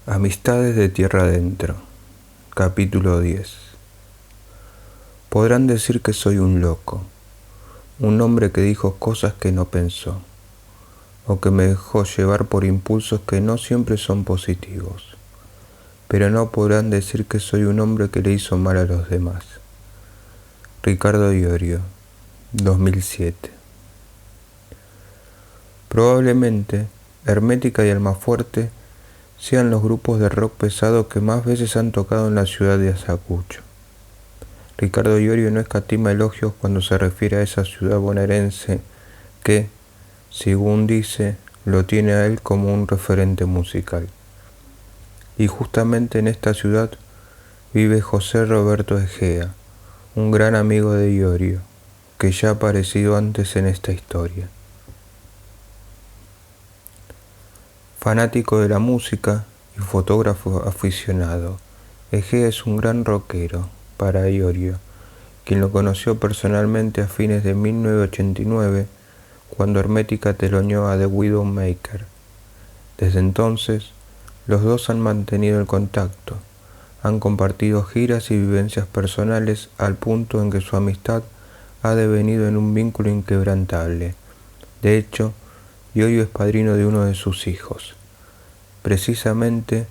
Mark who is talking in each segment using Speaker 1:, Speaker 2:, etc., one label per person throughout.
Speaker 1: Amistades de tierra adentro. Capítulo 10. Podrán decir que soy un loco, un hombre que dijo cosas que no pensó, o que me dejó llevar por impulsos que no siempre son positivos, pero no podrán decir que soy un hombre que le hizo mal a los demás. Ricardo Iorio, 2007. Probablemente Hermética y Almafuerte sean los grupos de rock pesado que más veces han tocado en la ciudad de Ayacucho. Ricardo Iorio no escatima elogios cuando se refiere a esa ciudad bonaerense que, según dice, lo tiene a él como un referente musical. Y justamente en esta ciudad vive José Roberto Egea, un gran amigo de Iorio, que ya ha aparecido antes en esta historia. Fanático de la música y fotógrafo aficionado, Egea es un gran rockero para Iorio, quien lo conoció personalmente a fines de 1989, cuando Hermética teloneó a The Widowmaker. Desde entonces, los dos han mantenido el contacto, han compartido giras y vivencias personales al punto en que su amistad ha devenido en un vínculo inquebrantable. De hecho, Iorio es padrino de uno de sus hijos. Precisamente,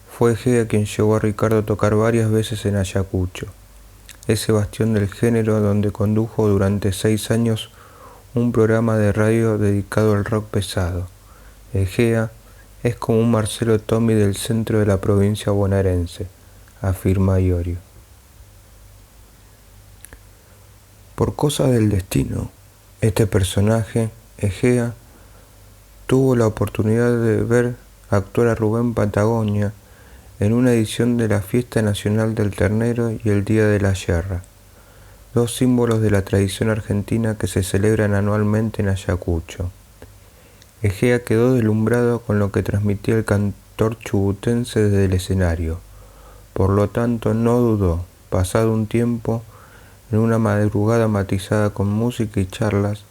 Speaker 1: fue Egea quien llevó a Ricardo a tocar varias veces en Ayacucho, ese bastión del género donde condujo durante 6 años un programa de radio dedicado al rock pesado. Egea es como un Marcelo Tommy del centro de la provincia bonaerense, afirma Iorio. Por cosas del destino, este personaje, Egea, tuvo la oportunidad de ver actuar a Rubén Patagonia en una edición de la Fiesta Nacional del Ternero y el Día de la Yerra, dos símbolos de la tradición argentina que se celebran anualmente en Ayacucho. Egea quedó deslumbrado con lo que transmitía el cantor chubutense desde el escenario. Por lo tanto, no dudó, pasado un tiempo, en una madrugada matizada con música y charlas,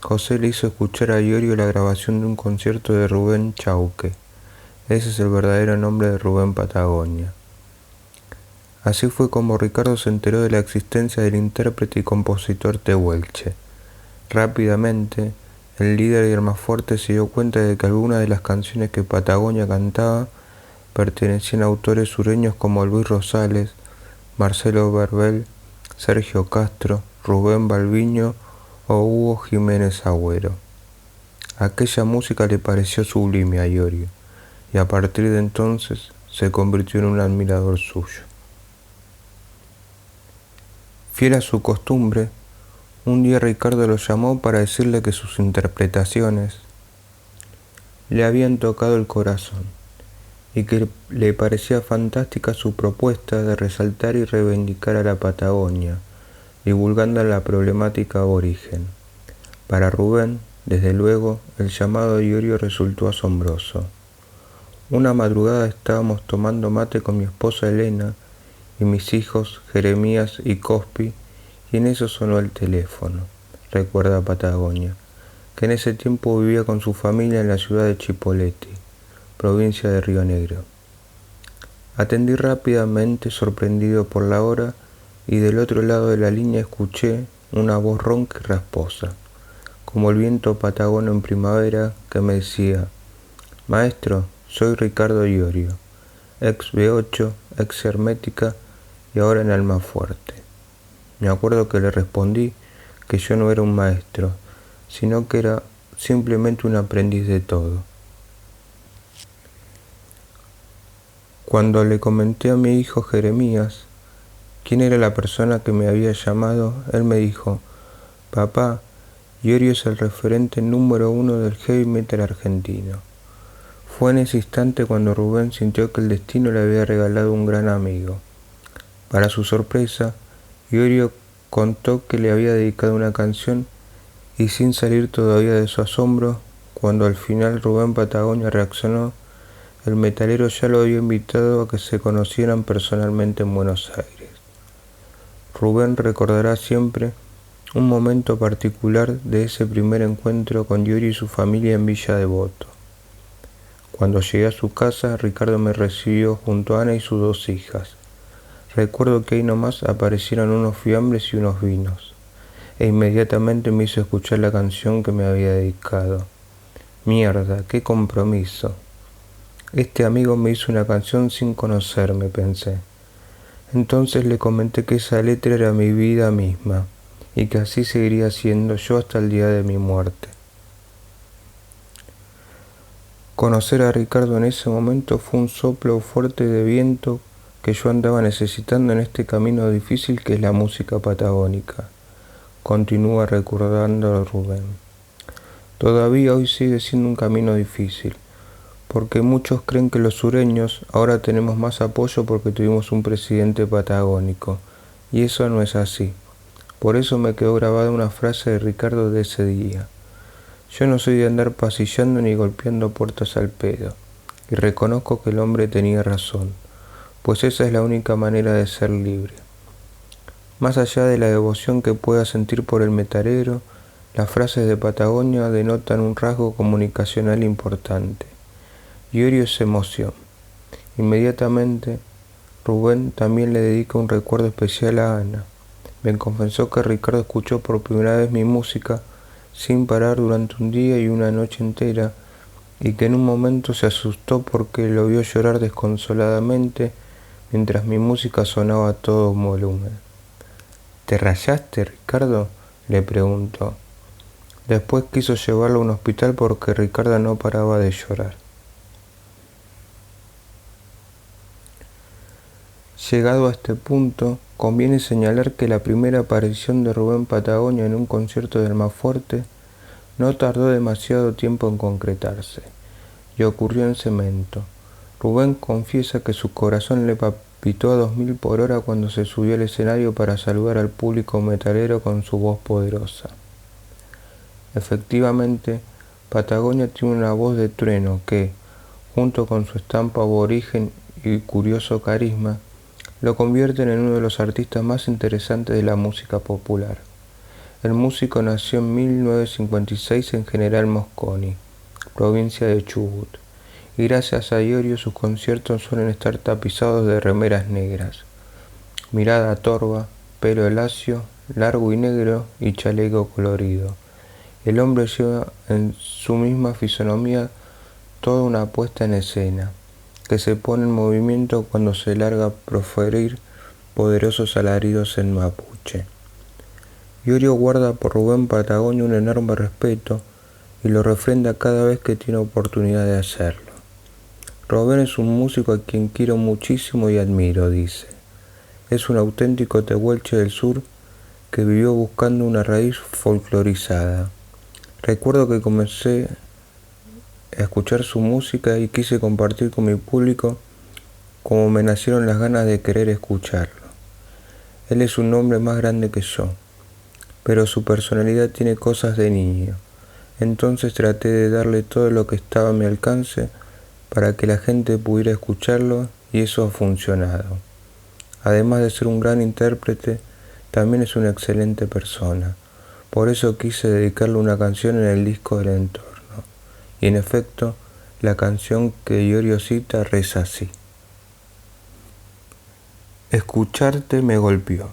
Speaker 1: José le hizo escuchar a Iorio la grabación de un concierto de Rubén Chauque. Ese es el verdadero nombre de Rubén Patagonia. Así fue como Ricardo se enteró de la existencia del intérprete y compositor tehuelche. Rápidamente, el líder y Almafuerte se dio cuenta de que algunas de las canciones que Patagonia cantaba pertenecían a autores sureños como Luis Rosales, Marcelo Verbel, Sergio Castro, Rubén Balbiño o Hugo Jiménez Agüero. Aquella música le pareció sublime a Iorio, y a partir de entonces se convirtió en un admirador suyo. Fiel a su costumbre, un día Ricardo lo llamó para decirle que sus interpretaciones le habían tocado el corazón y que le parecía fantástica su propuesta de resaltar y reivindicar a la Patagonia, divulgando la problemática aborigen. Para Rubén, desde luego, el llamado de Iorio resultó asombroso. Una madrugada estábamos tomando mate con mi esposa Elena y mis hijos Jeremías y Cospi, y en eso sonó el teléfono, recuerda Patagonia, que en ese tiempo vivía con su familia en la ciudad de Chipoleti, provincia de Río Negro. Atendí rápidamente, sorprendido por la hora, y del otro lado de la línea escuché una voz ronca y rasposa, como el viento patagónico en primavera, que me decía: «Maestro, soy Ricardo Iorio, ex B8, ex Hermética y ahora en Almafuerte». Me acuerdo que le respondí que yo no era un maestro, sino que era simplemente un aprendiz de todo. Cuando le comenté a mi hijo Jeremías quién era la persona que me había llamado, él me dijo: «Papá, Iorio es el referente número 1 del heavy metal argentino». Fue en ese instante cuando Rubén sintió que el destino le había regalado un gran amigo. Para su sorpresa, Iorio contó que le había dedicado una canción y, sin salir todavía de su asombro, cuando al final Rubén Patagonia reaccionó, el metalero ya lo había invitado a que se conocieran personalmente en Buenos Aires. Rubén recordará siempre un momento particular de ese primer encuentro con Iorio y su familia en Villa Devoto. Cuando llegué a su casa, Ricardo me recibió junto a Ana y sus 2 hijas. Recuerdo que ahí nomás aparecieron unos fiambres y unos vinos, e inmediatamente me hizo escuchar la canción que me había dedicado. Mierda, qué compromiso. Este amigo me hizo una canción sin conocerme, pensé. Entonces le comenté que esa letra era mi vida misma, y que así seguiría siendo yo hasta el día de mi muerte. Conocer a Ricardo en ese momento fue un soplo fuerte de viento que yo andaba necesitando en este camino difícil que es la música patagónica. Continúa recordando Rubén. Todavía hoy sigue siendo un camino difícil, porque muchos creen que los sureños ahora tenemos más apoyo porque tuvimos un presidente patagónico, y eso no es así. Por eso me quedó grabada una frase de Ricardo de ese día. Yo no soy de andar pasillando ni golpeando puertas al pedo, y reconozco que el hombre tenía razón, pues esa es la única manera de ser libre. Más allá de la devoción que pueda sentir por el metalero, las frases de Patagonia denotan un rasgo comunicacional importante. Iorio es emoción. Inmediatamente, Rubén también le dedica un recuerdo especial a Ana. Me confesó que Ricardo escuchó por primera vez mi música sin parar durante un día y una noche entera, y que en un momento se asustó porque lo vio llorar desconsoladamente mientras mi música sonaba a todo volumen. ¿Te rayaste, Ricardo?, le preguntó. Después quiso llevarlo a un hospital porque Ricardo no paraba de llorar. Llegado a este punto, conviene señalar que la primera aparición de Rubén Patagonia en un concierto de Almafuerte no tardó demasiado tiempo en concretarse, y ocurrió en Cemento. Rubén confiesa que su corazón le palpitó a 2000 por hora cuando se subió al escenario para saludar al público metalero con su voz poderosa. Efectivamente, Patagonia tiene una voz de trueno que, junto con su estampa aborigen y curioso carisma, lo convierten en uno de los artistas más interesantes de la música popular. El músico nació en 1956 en General Mosconi, provincia de Chubut, y gracias a Iorio sus conciertos suelen estar tapizados de remeras negras, mirada torva, pelo lacio, largo y negro y chaleco colorido. El hombre lleva en su misma fisonomía toda una puesta en escena, que se pone en movimiento cuando se larga a proferir poderosos alaridos en mapuche. Iorio guarda por Rubén Patagonia un enorme respeto y lo refrenda cada vez que tiene oportunidad de hacerlo. Rubén es un músico a quien quiero muchísimo y admiro, dice. Es un auténtico tehuelche del sur que vivió buscando una raíz folclorizada. Recuerdo que comencé a escuchar su música y quise compartir con mi público como me nacieron las ganas de querer escucharlo. Él es un hombre más grande que yo, pero su personalidad tiene cosas de niño. Entonces traté de darle todo lo que estaba a mi alcance para que la gente pudiera escucharlo y eso ha funcionado. Además de ser un gran intérprete, también es una excelente persona. Por eso quise dedicarle una canción en el disco del entorno. Y en efecto, la canción que Iorio cita reza así. Escucharte me golpeó,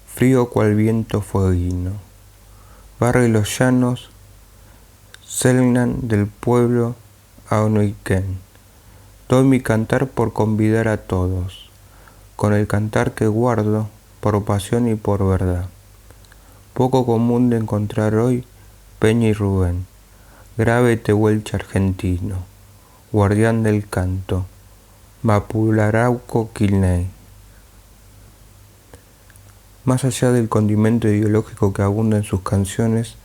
Speaker 1: frío cual viento fueguino. Barre los llanos, Selknam del pueblo a Neuquén. Doy mi cantar por convidar a todos, con el cantar que guardo, por pasión y por verdad. Poco común de encontrar hoy, Peña y Rubén, grave tehuelche argentino, guardián del canto, Mapularauco Quilney. Más allá del condimento ideológico que abunda en sus canciones,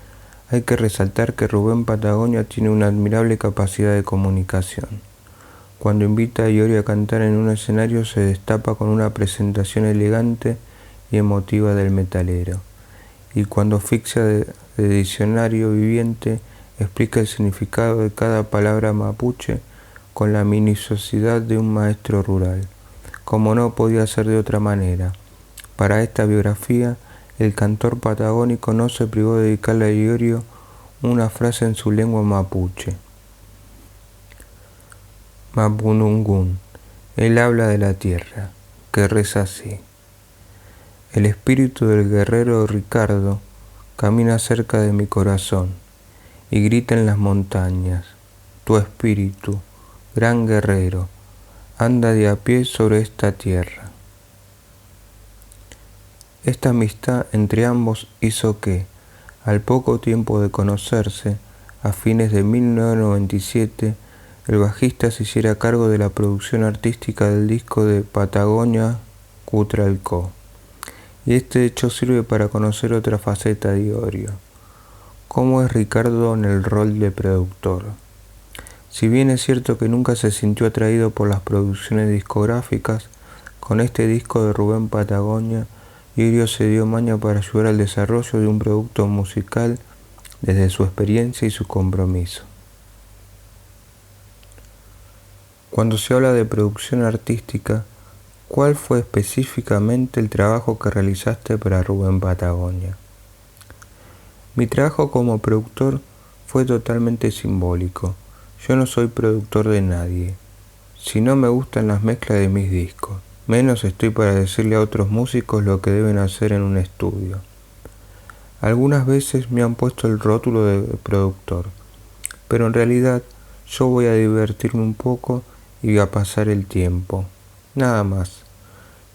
Speaker 1: hay que resaltar que Rubén Patagonia tiene una admirable capacidad de comunicación. Cuando invita a Iorio a cantar en un escenario se destapa con una presentación elegante y emotiva del metalero, y cuando asfixia de diccionario viviente explica el significado de cada palabra mapuche con la minuciosidad de un maestro rural, como no podía ser de otra manera. Para esta biografía, el cantor patagónico no se privó de dedicarle a Iorio una frase en su lengua mapuche. Mapudungun. Él habla de la tierra, que reza así. El espíritu del guerrero Ricardo camina cerca de mi corazón y grita en las montañas. Tu espíritu, gran guerrero, anda de a pie sobre esta tierra. Esta amistad entre ambos hizo que, al poco tiempo de conocerse, a fines de 1997, el bajista se hiciera cargo de la producción artística del disco de Patagonia Cutralcó. Y este hecho sirve para conocer otra faceta de Iorio. ¿Cómo es Ricardo en el rol de productor? Si bien es cierto que nunca se sintió atraído por las producciones discográficas, con este disco de Rubén Patagonia, Iorio se dio maña para ayudar al desarrollo de un producto musical desde su experiencia y su compromiso. Cuando se habla de producción artística, ¿cuál fue específicamente el trabajo que realizaste para Rubén Patagonia? Mi trabajo como productor fue totalmente simbólico. Yo no soy productor de nadie. Si no me gustan las mezclas de mis discos, menos estoy para decirle a otros músicos lo que deben hacer en un estudio. Algunas veces me han puesto el rótulo de productor, pero en realidad yo voy a divertirme un poco y a pasar el tiempo. Nada más.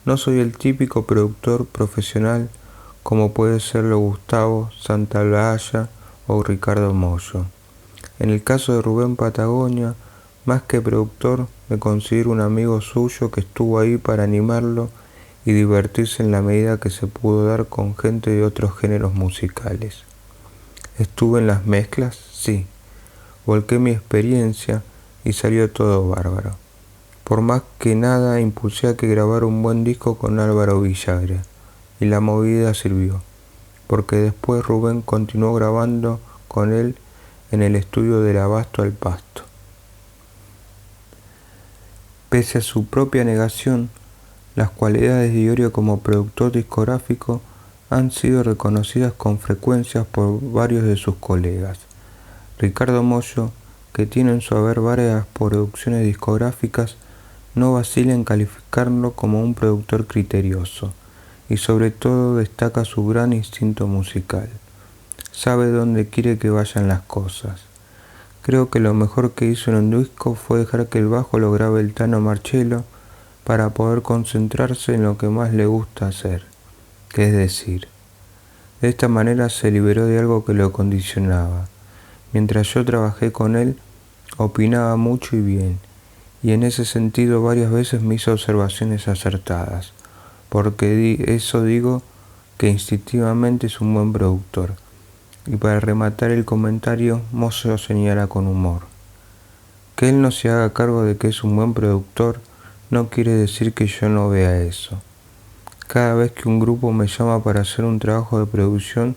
Speaker 1: No soy el típico productor profesional como puede serlo Gustavo Santaolalla o Ricardo Mollo. En el caso de Rubén Patagonia, más que productor, me considero un amigo suyo que estuvo ahí para animarlo y divertirse en la medida que se pudo dar con gente de otros géneros musicales. ¿Estuve en las mezclas? Sí. Volqué mi experiencia y salió todo bárbaro. Por más que nada impulsé a que grabara un buen disco con Álvaro Villagra, y la movida sirvió, porque después Rubén continuó grabando con él en el estudio del Abasto al Pasto. Pese a su propia negación, las cualidades de Iorio como productor discográfico han sido reconocidas con frecuencia por varios de sus colegas. Ricardo Mollo, que tiene en su haber varias producciones discográficas, no vacila en calificarlo como un productor criterioso, y sobre todo destaca su gran instinto musical. Sabe dónde quiere que vayan las cosas. Creo que lo mejor que hizo en un disco fue dejar que el bajo lo grabe el Tano Marcello para poder concentrarse en lo que más le gusta hacer, que es decir. De esta manera se liberó de algo que lo condicionaba. Mientras yo trabajé con él, opinaba mucho y bien, y en ese sentido varias veces me hizo observaciones acertadas, porque eso digo que instintivamente es un buen productor. Y para rematar el comentario, Mollo señala con humor. Que él no se haga cargo de que es un buen productor no quiere decir que yo no vea eso. Cada vez que un grupo me llama para hacer un trabajo de producción,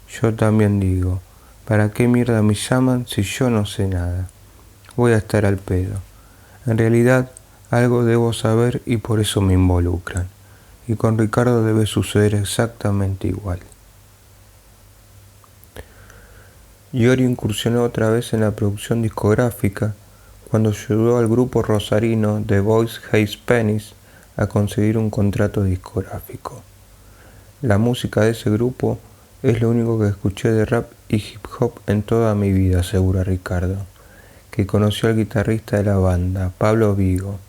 Speaker 1: yo también digo, ¿para qué mierda me llaman si yo no sé nada? Voy a estar al pedo. En realidad, algo debo saber y por eso me involucran. Y con Ricardo debe suceder exactamente igual. Iorio incursionó otra vez en la producción discográfica cuando ayudó al grupo rosarino The Boys Hate Pennies a conseguir un contrato discográfico. La música de ese grupo es lo único que escuché de rap y hip hop en toda mi vida, asegura Ricardo, que conoció al guitarrista de la banda, Pablo Vigo,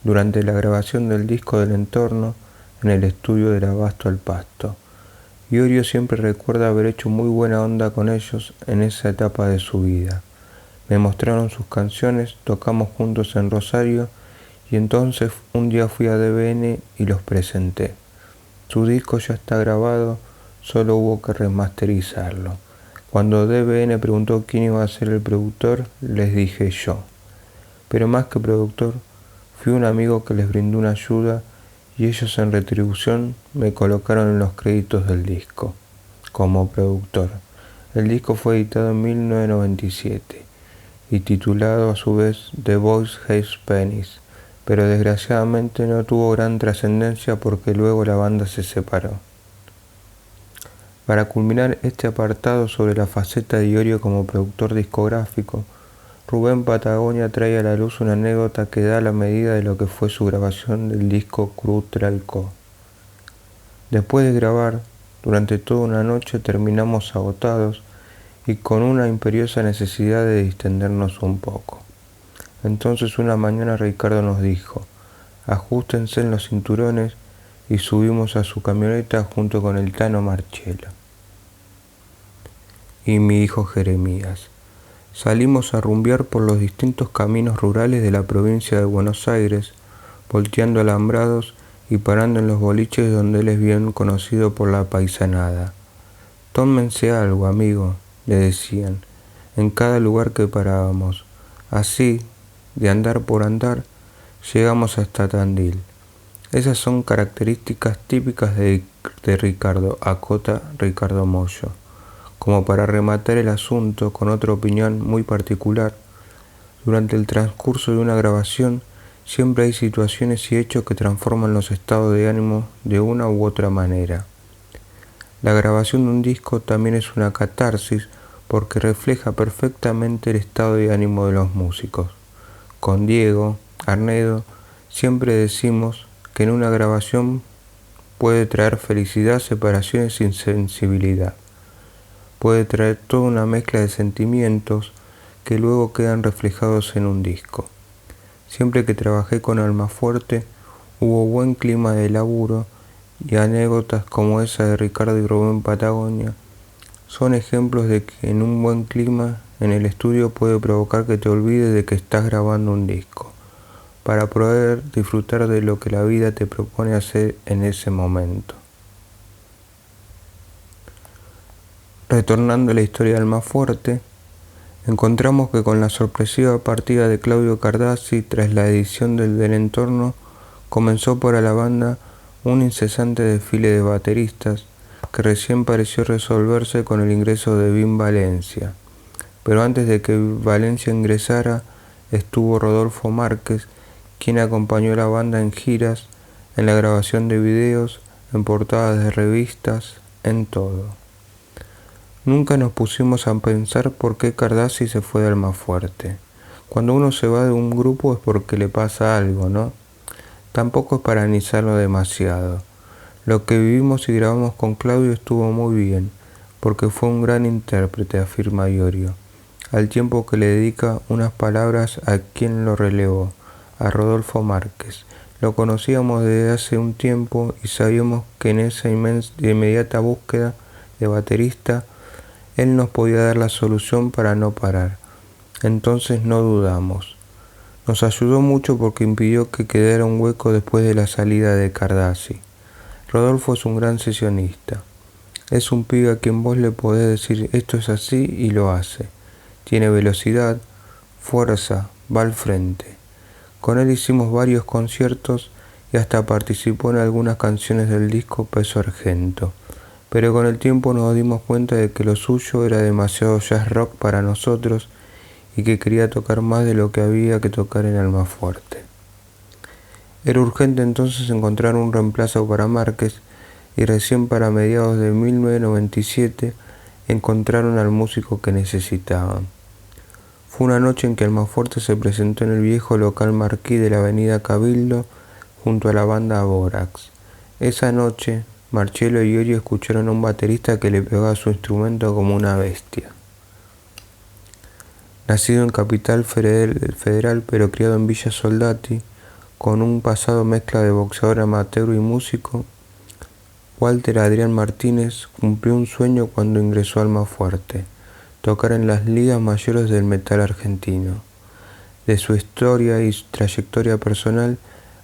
Speaker 1: durante la grabación del disco del Entorno en el estudio del Abasto al Pasto. Iorio siempre recuerda haber hecho muy buena onda con ellos en esa etapa de su vida. Me mostraron sus canciones, tocamos juntos en Rosario y entonces un día fui a DBN y los presenté. Su disco ya está grabado, solo hubo que remasterizarlo. Cuando DBN preguntó quién iba a ser el productor, les dije yo. Pero más que productor, fui un amigo que les brindó una ayuda y ellos en retribución me colocaron en los créditos del disco, como productor. El disco fue editado en 1997 y titulado a su vez The Boys Hate Pennies, pero desgraciadamente no tuvo gran trascendencia porque luego la banda se separó. Para culminar este apartado sobre la faceta de Iorio como productor discográfico, Rubén Patagonia trae a la luz una anécdota que da la medida de lo que fue su grabación del disco Crutralco. Después de grabar, durante toda una noche terminamos agotados y con una imperiosa necesidad de distendernos un poco. Entonces una mañana Ricardo nos dijo: «Ajustense en los cinturones», y subimos a su camioneta junto con el Tano Marchelo y mi hijo Jeremías. Salimos a rumbear por los distintos caminos rurales de la provincia de Buenos Aires, volteando alambrados y parando en los boliches donde él es bien conocido por la paisanada. «Tómense algo, amigo», le decían, en cada lugar que parábamos. Así, de andar por andar, llegamos hasta Tandil. Esas son características típicas de Ricardo, acota Ricardo Mollo. Como para rematar el asunto con otra opinión muy particular, durante el transcurso de una grabación siempre hay situaciones y hechos que transforman los estados de ánimo de una u otra manera. La grabación de un disco también es una catarsis porque refleja perfectamente el estado de ánimo de los músicos. Con Diego Arnedo siempre decimos que en una grabación puede traer felicidad, separación y insensibilidad. Puede traer toda una mezcla de sentimientos que luego quedan reflejados en un disco. Siempre que trabajé con Almafuerte hubo buen clima de laburo, y anécdotas como esa de Ricardo y Rubén Patagonia son ejemplos de que en un buen clima en el estudio puede provocar que te olvides de que estás grabando un disco, para poder disfrutar de lo que la vida te propone hacer en ese momento. Retornando a la historia de Almafuerte, encontramos que con la sorpresiva partida de Claudio Cardazzi tras la edición del Entorno, comenzó para la banda un incesante desfile de bateristas que recién pareció resolverse con el ingreso de Vin Valencia. Pero antes de que Valencia ingresara, estuvo Rodolfo Márquez, quien acompañó a la banda en giras, en la grabación de videos, en portadas de revistas, en todo. Nunca nos pusimos a pensar por qué Cardazzi se fue de Almafuerte. Cuando uno se va de un grupo es porque le pasa algo, ¿no? Tampoco es para analizarlo demasiado. Lo que vivimos y grabamos con Claudio estuvo muy bien, porque fue un gran intérprete, afirma Iorio, al tiempo que le dedica unas palabras a quien lo relevó, a Rodolfo Márquez. Lo conocíamos desde hace un tiempo y sabíamos que en esa inmediata búsqueda de baterista, él nos podía dar la solución para no parar. Entonces no dudamos. Nos ayudó mucho porque impidió que quedara un hueco después de la salida de Cardazzi. Rodolfo es un gran sesionista. Es un pibe a quien vos le podés decir esto es así y lo hace. Tiene velocidad, fuerza, va al frente. Con él hicimos varios conciertos y hasta participó en algunas canciones del disco Peso Argento. Pero con el tiempo nos dimos cuenta de que lo suyo era demasiado jazz rock para nosotros y que quería tocar más de lo que había que tocar en Almafuerte. Era urgente entonces encontrar un reemplazo para Márquez y recién para mediados de 1997 encontraron al músico que necesitaban. Fue una noche en que Almafuerte se presentó en el viejo local Marquí de la avenida Cabildo junto a la banda Borax. Esa noche Marchelo y Iorio escucharon a un baterista que le pegaba su instrumento como una bestia. Nacido en Capital Federal pero criado en Villa Soldati, con un pasado mezcla de boxeador amateur y músico, Walter Adrián Martínez cumplió un sueño cuando ingresó a Almafuerte, tocar en las ligas mayores del metal argentino. De su historia y su trayectoria personal,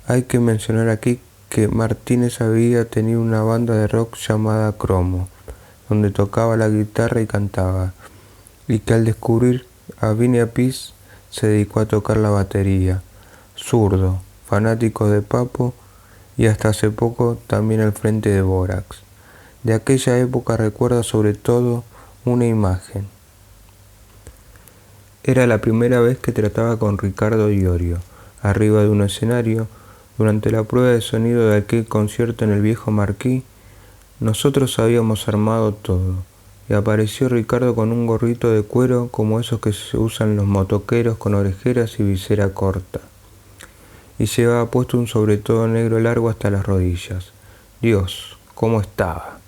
Speaker 1: hay que mencionar aquí que Martínez había tenido una banda de rock llamada Cromo, donde tocaba la guitarra y cantaba, y que al descubrir a Vini Appice se dedicó a tocar la batería. Zurdo, fanático de Papo y hasta hace poco también al frente de Borax. De aquella época recuerda sobre todo una imagen. Era la primera vez que trataba con Ricardo Iorio, arriba de un escenario, durante la prueba de sonido de aquel concierto en el viejo Marquí. Nosotros habíamos armado todo, y apareció Ricardo con un gorrito de cuero como esos que se usan los motoqueros, con orejeras y visera corta. Y llevaba puesto un sobretodo negro largo hasta las rodillas. Dios, ¿cómo estaba?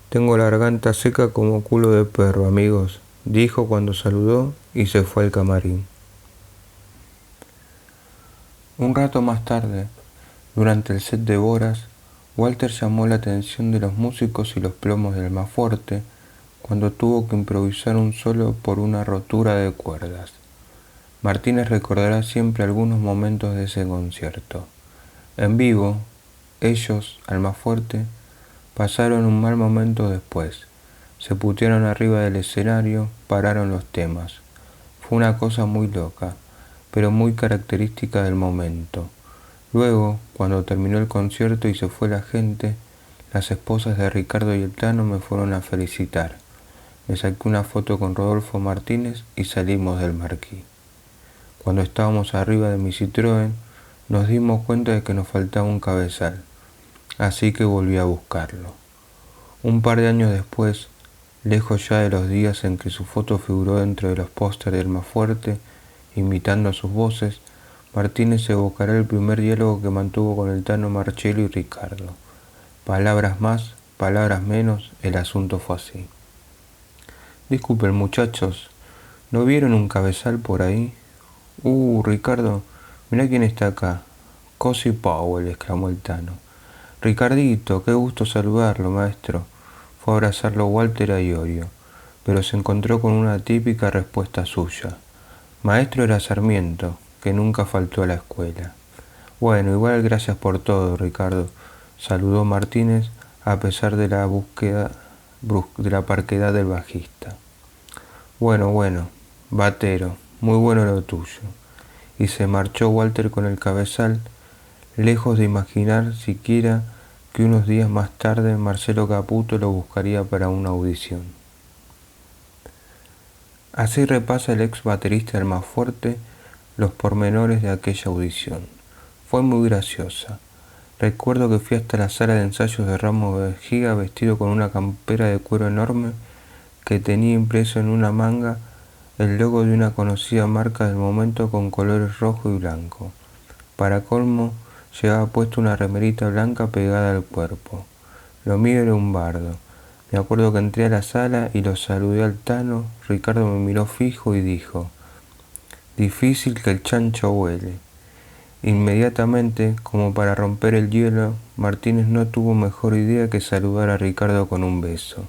Speaker 1: Tengo la garganta seca como culo de perro, amigos, dijo cuando saludó y se fue al camarín. Un rato más tarde, durante el set de Boras, Walter llamó la atención de los músicos y los plomos del Almafuerte cuando tuvo que improvisar un solo por una rotura de cuerdas. Martínez recordará siempre algunos momentos de ese concierto. En vivo, ellos, Almafuerte, pasaron un mal momento después. Se putearon arriba del escenario, pararon los temas. Fue una cosa muy loca, pero muy característica del momento. Luego, cuando terminó el concierto y se fue la gente, las esposas de Ricardo y el Tano me fueron a felicitar. Me saqué una foto con Rodolfo Martínez y salimos del Marquis. Cuando estábamos arriba de mi Citroën, nos dimos cuenta de que nos faltaba un cabezal, así que volví a buscarlo. Un par de años después, lejos ya de los días en que su foto figuró dentro de los pósteres del Almafuerte, imitando a sus voces, Martínez evocará el primer diálogo que mantuvo con el Tano, Marcello y Ricardo. Palabras más, palabras menos, el asunto fue así. Disculpen, muchachos, ¿no vieron un cabezal por ahí? Ricardo, mirá quién está acá. Cosi Powell, exclamó el Tano. Ricardito, qué gusto saludarlo, maestro. Fue a abrazarlo Walter a Iorio, pero se encontró con una típica respuesta suya. Maestro era Sarmiento, que nunca faltó a la escuela. Bueno, igual gracias por todo, Ricardo, saludó Martínez a pesar de la parquedad del bajista. Bueno, batero, muy bueno lo tuyo. Y se marchó Walter con el cabezal, lejos de imaginar siquiera que unos días más tarde Marcelo Caputo lo buscaría para una audición. Así repasa el ex baterista del Almafuerte los pormenores de aquella audición. Fue muy graciosa. Recuerdo que fui hasta la sala de ensayos de Ramos Vejiga vestido con una campera de cuero enorme que tenía impreso en una manga el logo de una conocida marca del momento con colores rojo y blanco. Para colmo, llevaba puesto una remerita blanca pegada al cuerpo. Lo mío era un bardo. Me acuerdo que entré a la sala y lo saludé al Tano. Ricardo me miró fijo y dijo: difícil que el chancho huele. Inmediatamente, como para romper el hielo, Martínez no tuvo mejor idea que saludar a Ricardo con un beso.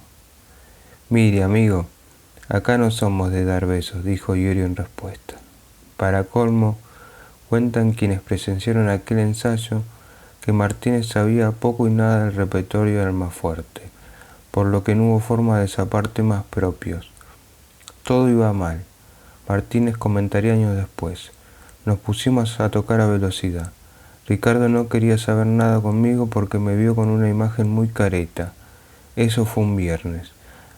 Speaker 1: Mire, amigo, acá no somos de dar besos, dijo Iorio en respuesta. Para colmo, cuentan quienes presenciaron aquel ensayo que Martínez sabía poco y nada del repertorio del Almafuerte, por lo que no hubo forma de zapar temas propios. Todo iba mal. Martínez comentaría años después. Nos pusimos a tocar a velocidad. Ricardo no quería saber nada conmigo porque me vio con una imagen muy careta. Eso fue un viernes.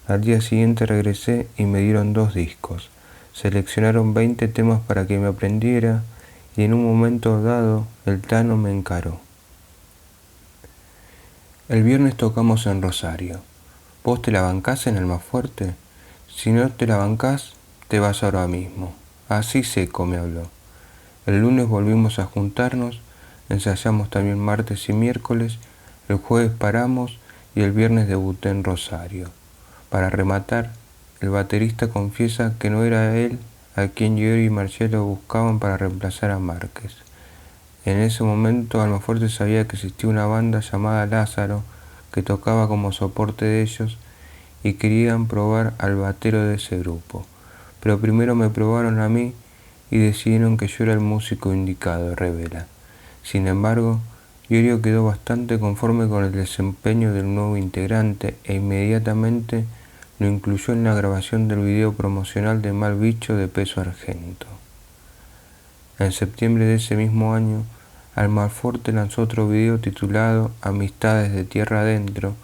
Speaker 1: Al día siguiente regresé y me dieron 2 discos. Seleccionaron 20 temas para que me aprendiera y en un momento dado el Tano me encaró. El viernes tocamos en Rosario. ¿Vos te la bancás en Almafuerte? Si no te la bancás, te vas ahora mismo. Así seco me habló. El lunes volvimos a juntarnos, ensayamos también martes y miércoles, el jueves paramos y el viernes debuté en Rosario. Para rematar, el baterista confiesa que no era él a quien Iorio y Marcello buscaban para reemplazar a Márquez. En ese momento Almafuerte sabía que existía una banda llamada Lázaro que tocaba como soporte de ellos y querían probar al batero de ese grupo. Pero primero me probaron a mí y decidieron que yo era el músico indicado, revela. Sin embargo, Iorio quedó bastante conforme con el desempeño del nuevo integrante e inmediatamente lo incluyó en la grabación del video promocional de Mal Bicho de Peso Argento. En septiembre de ese mismo año, Almafuerte lanzó otro video titulado Amistades de Tierra Adentro,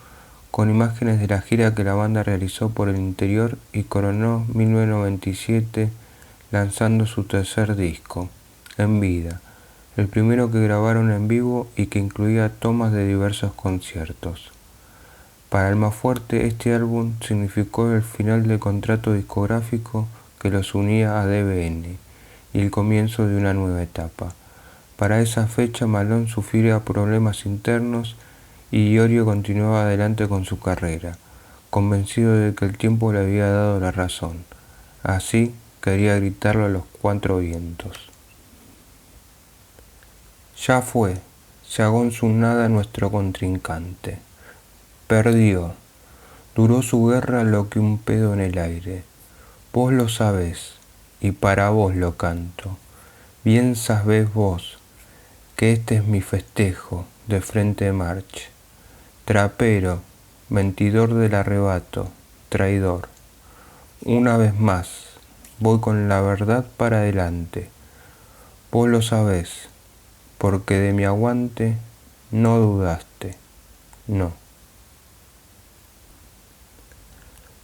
Speaker 1: con imágenes de la gira que la banda realizó por el interior y coronó 1997 lanzando su tercer disco, En Vida, el primero que grabaron en vivo y que incluía tomas de diversos conciertos. Para Almafuerte este álbum significó el final del contrato discográfico que los unía a DBN y el comienzo de una nueva etapa. Para esa fecha Malone sufría problemas internos y Iorio continuaba adelante con su carrera, convencido de que el tiempo le había dado la razón. Así quería gritarlo a los cuatro vientos. Ya fue, se ahogó en su nada nuestro contrincante. Perdió, duró su guerra lo que un pedo en el aire. Vos lo sabés, y para vos lo canto. Bien sabés vos, que este es mi festejo de frente de march. Trapero, mentidor del arrebato, traidor. Una vez más, voy con la verdad para adelante. Vos lo sabés, porque de mi aguante no dudaste, no.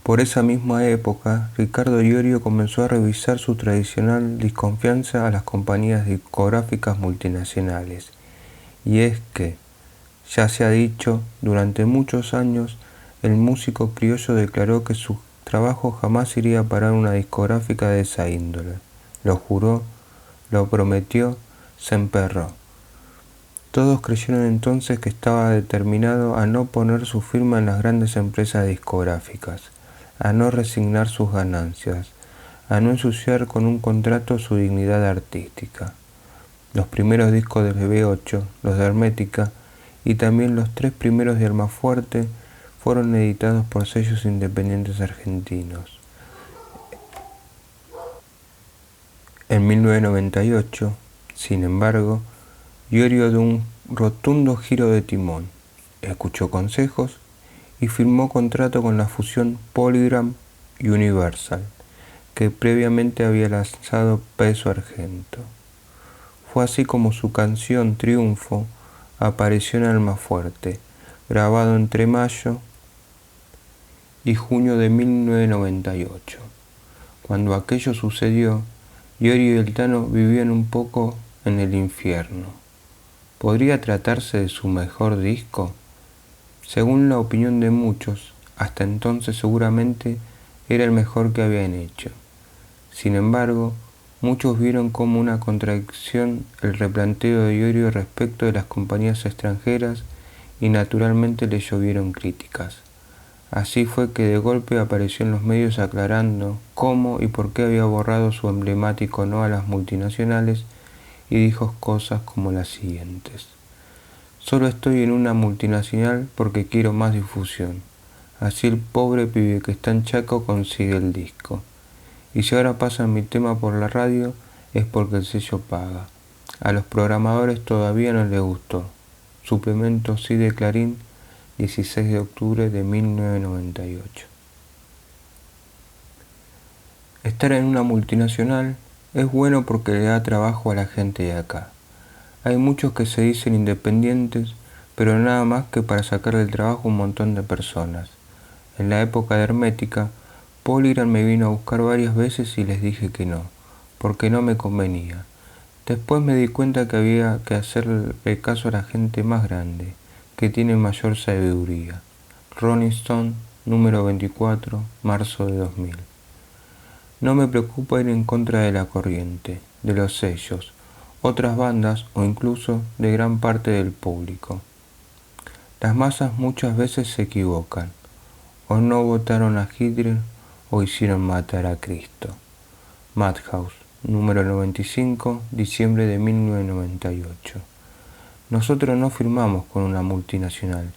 Speaker 1: Por esa misma época, Ricardo Iorio comenzó a revisar su tradicional desconfianza a las compañías discográficas multinacionales. Y es que, ya se ha dicho, durante muchos años, el músico criollo declaró que su trabajo jamás iría a parar una discográfica de esa índole. Lo juró, lo prometió, se emperró. Todos creyeron entonces que estaba determinado a no poner su firma en las grandes empresas discográficas, a no resignar sus ganancias, a no ensuciar con un contrato su dignidad artística. Los primeros discos del B8, los de Hermética y también los 3 primeros de Almafuerte fueron editados por sellos independientes argentinos. En 1998, sin embargo, Iorio dio un rotundo giro de timón, escuchó consejos y firmó contrato con la fusión Polygram Universal, que previamente había lanzado Peso Argento. Fue así como su canción Triunfo apareció en Almafuerte, grabado entre mayo y junio de 1998. Cuando aquello sucedió, Iorio y el Tano vivían un poco en el infierno. ¿Podría tratarse de su mejor disco? Según la opinión de muchos, hasta entonces seguramente era el mejor que habían hecho. Sin embargo, muchos vieron como una contradicción el replanteo de Iorio respecto de las compañías extranjeras y naturalmente le llovieron críticas. Así fue que de golpe apareció en los medios aclarando cómo y por qué había borrado su emblemático no a las multinacionales y dijo cosas como las siguientes. Solo estoy en una multinacional porque quiero más difusión. Así el pobre pibe que está en Chaco consigue el disco. Y si ahora pasan mi tema por la radio es porque el sello paga. A los programadores todavía no les gustó. Suplemento sí de Clarín, 16 de octubre de 1998. Estar en una multinacional es bueno porque le da trabajo a la gente de acá. Hay muchos que se dicen independientes, pero nada más que para sacar del trabajo un montón de personas. En la época de Hermética, Polygram me vino a buscar varias veces y les dije que no, porque no me convenía. Después me di cuenta que había que hacerle caso a la gente más grande, que tiene mayor sabiduría. Rolling Stone, número 24, marzo de 2000. No me preocupa ir en contra de la corriente, de los sellos, otras bandas o incluso de gran parte del público. Las masas muchas veces se equivocan, o no votaron a Hitler o hicieron matar a Cristo. Madhouse, número 95, diciembre de 1998. Nosotros no firmamos con una multinacional,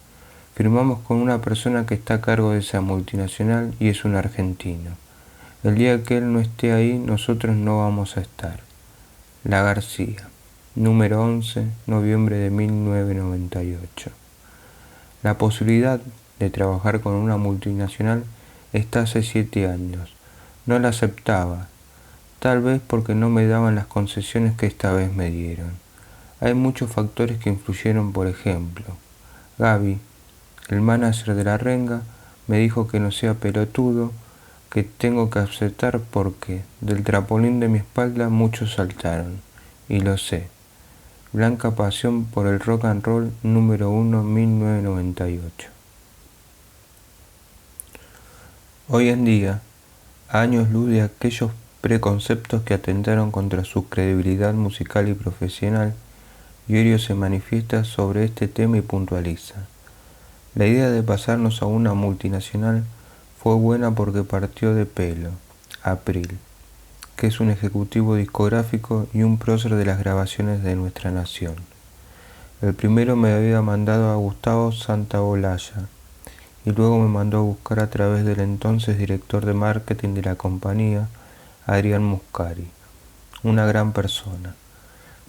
Speaker 1: firmamos con una persona que está a cargo de esa multinacional y es un argentino. El día que él no esté ahí, nosotros no vamos a estar. La García, número 11, noviembre de 1998. La posibilidad de trabajar con una multinacional está hace 7 años. No la aceptaba, tal vez porque no me daban las concesiones que esta vez me dieron. Hay muchos factores que influyeron, por ejemplo. Gaby, el manager de la renga, me dijo que no sea pelotudo, que tengo que aceptar porque del trampolín de mi espalda muchos saltaron, y lo sé. Blanca pasión por el rock and roll, número 1, 1998. Hoy en día, a años luz de aquellos preconceptos que atentaron contra su credibilidad musical y profesional, Iorio se manifiesta sobre este tema y puntualiza: la idea de pasarnos a una multinacional fue buena porque partió de Pelo, April, que es un ejecutivo discográfico y un prócer de las grabaciones de nuestra nación. El primero me había mandado a Gustavo Santaolalla y luego me mandó a buscar a través del entonces director de marketing de la compañía, Adrián Muscari, una gran persona.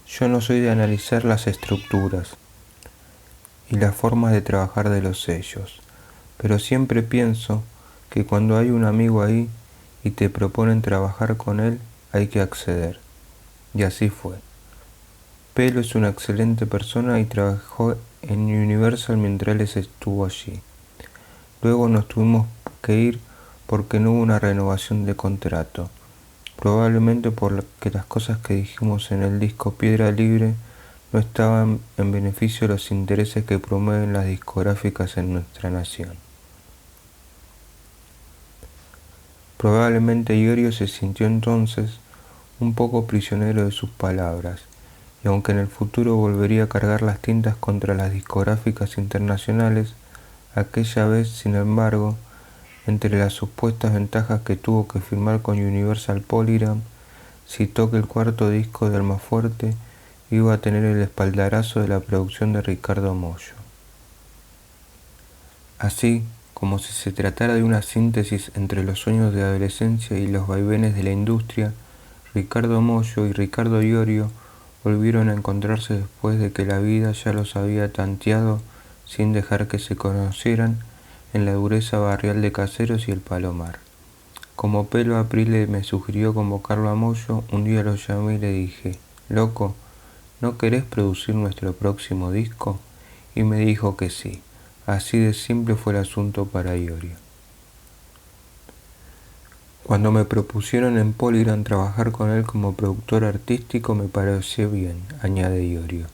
Speaker 1: Yo no soy de analizar las estructuras y las formas de trabajar de los sellos, pero siempre pienso que cuando hay un amigo ahí y te proponen trabajar con él, hay que acceder. Y así fue. Pelo es una excelente persona y trabajó en Universal mientras él estuvo allí. Luego nos tuvimos que ir porque no hubo una renovación de contrato, probablemente porque las cosas que dijimos en el disco Piedra Libre no estaban en beneficio de los intereses que promueven las discográficas en nuestra nación. Probablemente Iorio se sintió entonces un poco prisionero de sus palabras, y aunque en el futuro volvería a cargar las tintas contra las discográficas internacionales, aquella vez, sin embargo, entre las supuestas ventajas que tuvo que firmar con Universal Polygram, citó que el cuarto disco de Almafuerte iba a tener el espaldarazo de la producción de Ricardo Mollo. Así, como si se tratara de una síntesis entre los sueños de adolescencia y los vaivenes de la industria, Ricardo Mollo y Ricardo Iorio volvieron a encontrarse después de que la vida ya los había tanteado sin dejar que se conocieran en la dureza barrial de Caseros y el Palomar. Como Pelo Aprile me sugirió convocarlo a Mollo, un día lo llamé y le dije: «Loco, ¿no querés producir nuestro próximo disco?». Y me dijo que sí. Así de simple fue el asunto para Iorio. Cuando me propusieron en Polygram trabajar con él como productor artístico me pareció bien, añade Iorio.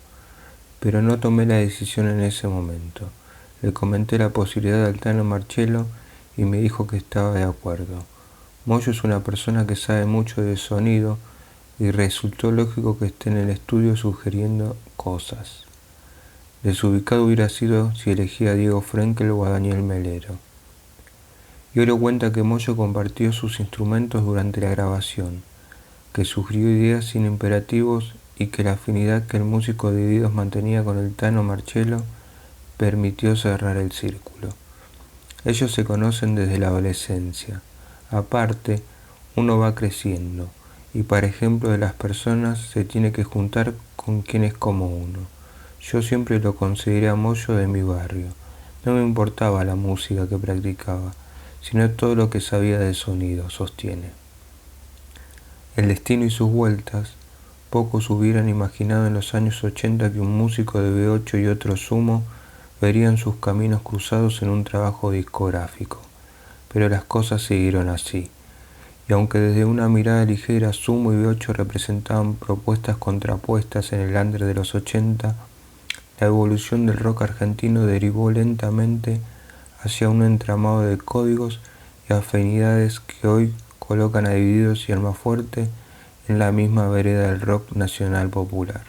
Speaker 1: Pero no tomé la decisión en ese momento. Le comenté la posibilidad al Tano Marcello y me dijo que estaba de acuerdo. Mollo es una persona que sabe mucho de sonido y resultó lógico que esté en el estudio sugiriendo cosas. Desubicado hubiera sido si elegía a Diego Frenkel o a Daniel Melero. Iorio cuenta que Mollo compartió sus instrumentos durante la grabación, que sugirió ideas sin imperativos y que la afinidad que el músico de Divididos mantenía con el Tano Marcello permitió cerrar el círculo. Ellos se conocen desde la adolescencia. Aparte, uno va creciendo y para ejemplo de las personas se tiene que juntar con quien es como uno. Yo siempre lo consideré a Mollo de mi barrio. No me importaba la música que practicaba, sino todo lo que sabía de sonido, sostiene. El destino y sus vueltas, pocos hubieran imaginado en los años 80 que un músico de B8 y otro Sumo verían sus caminos cruzados en un trabajo discográfico. Pero las cosas siguieron así. Y aunque desde una mirada ligera Sumo y B8 representaban propuestas contrapuestas en el under de los 80, la evolución del rock argentino derivó lentamente hacia un entramado de códigos y afinidades que hoy colocan a Divididos y Almafuerte en la misma vereda del rock nacional popular.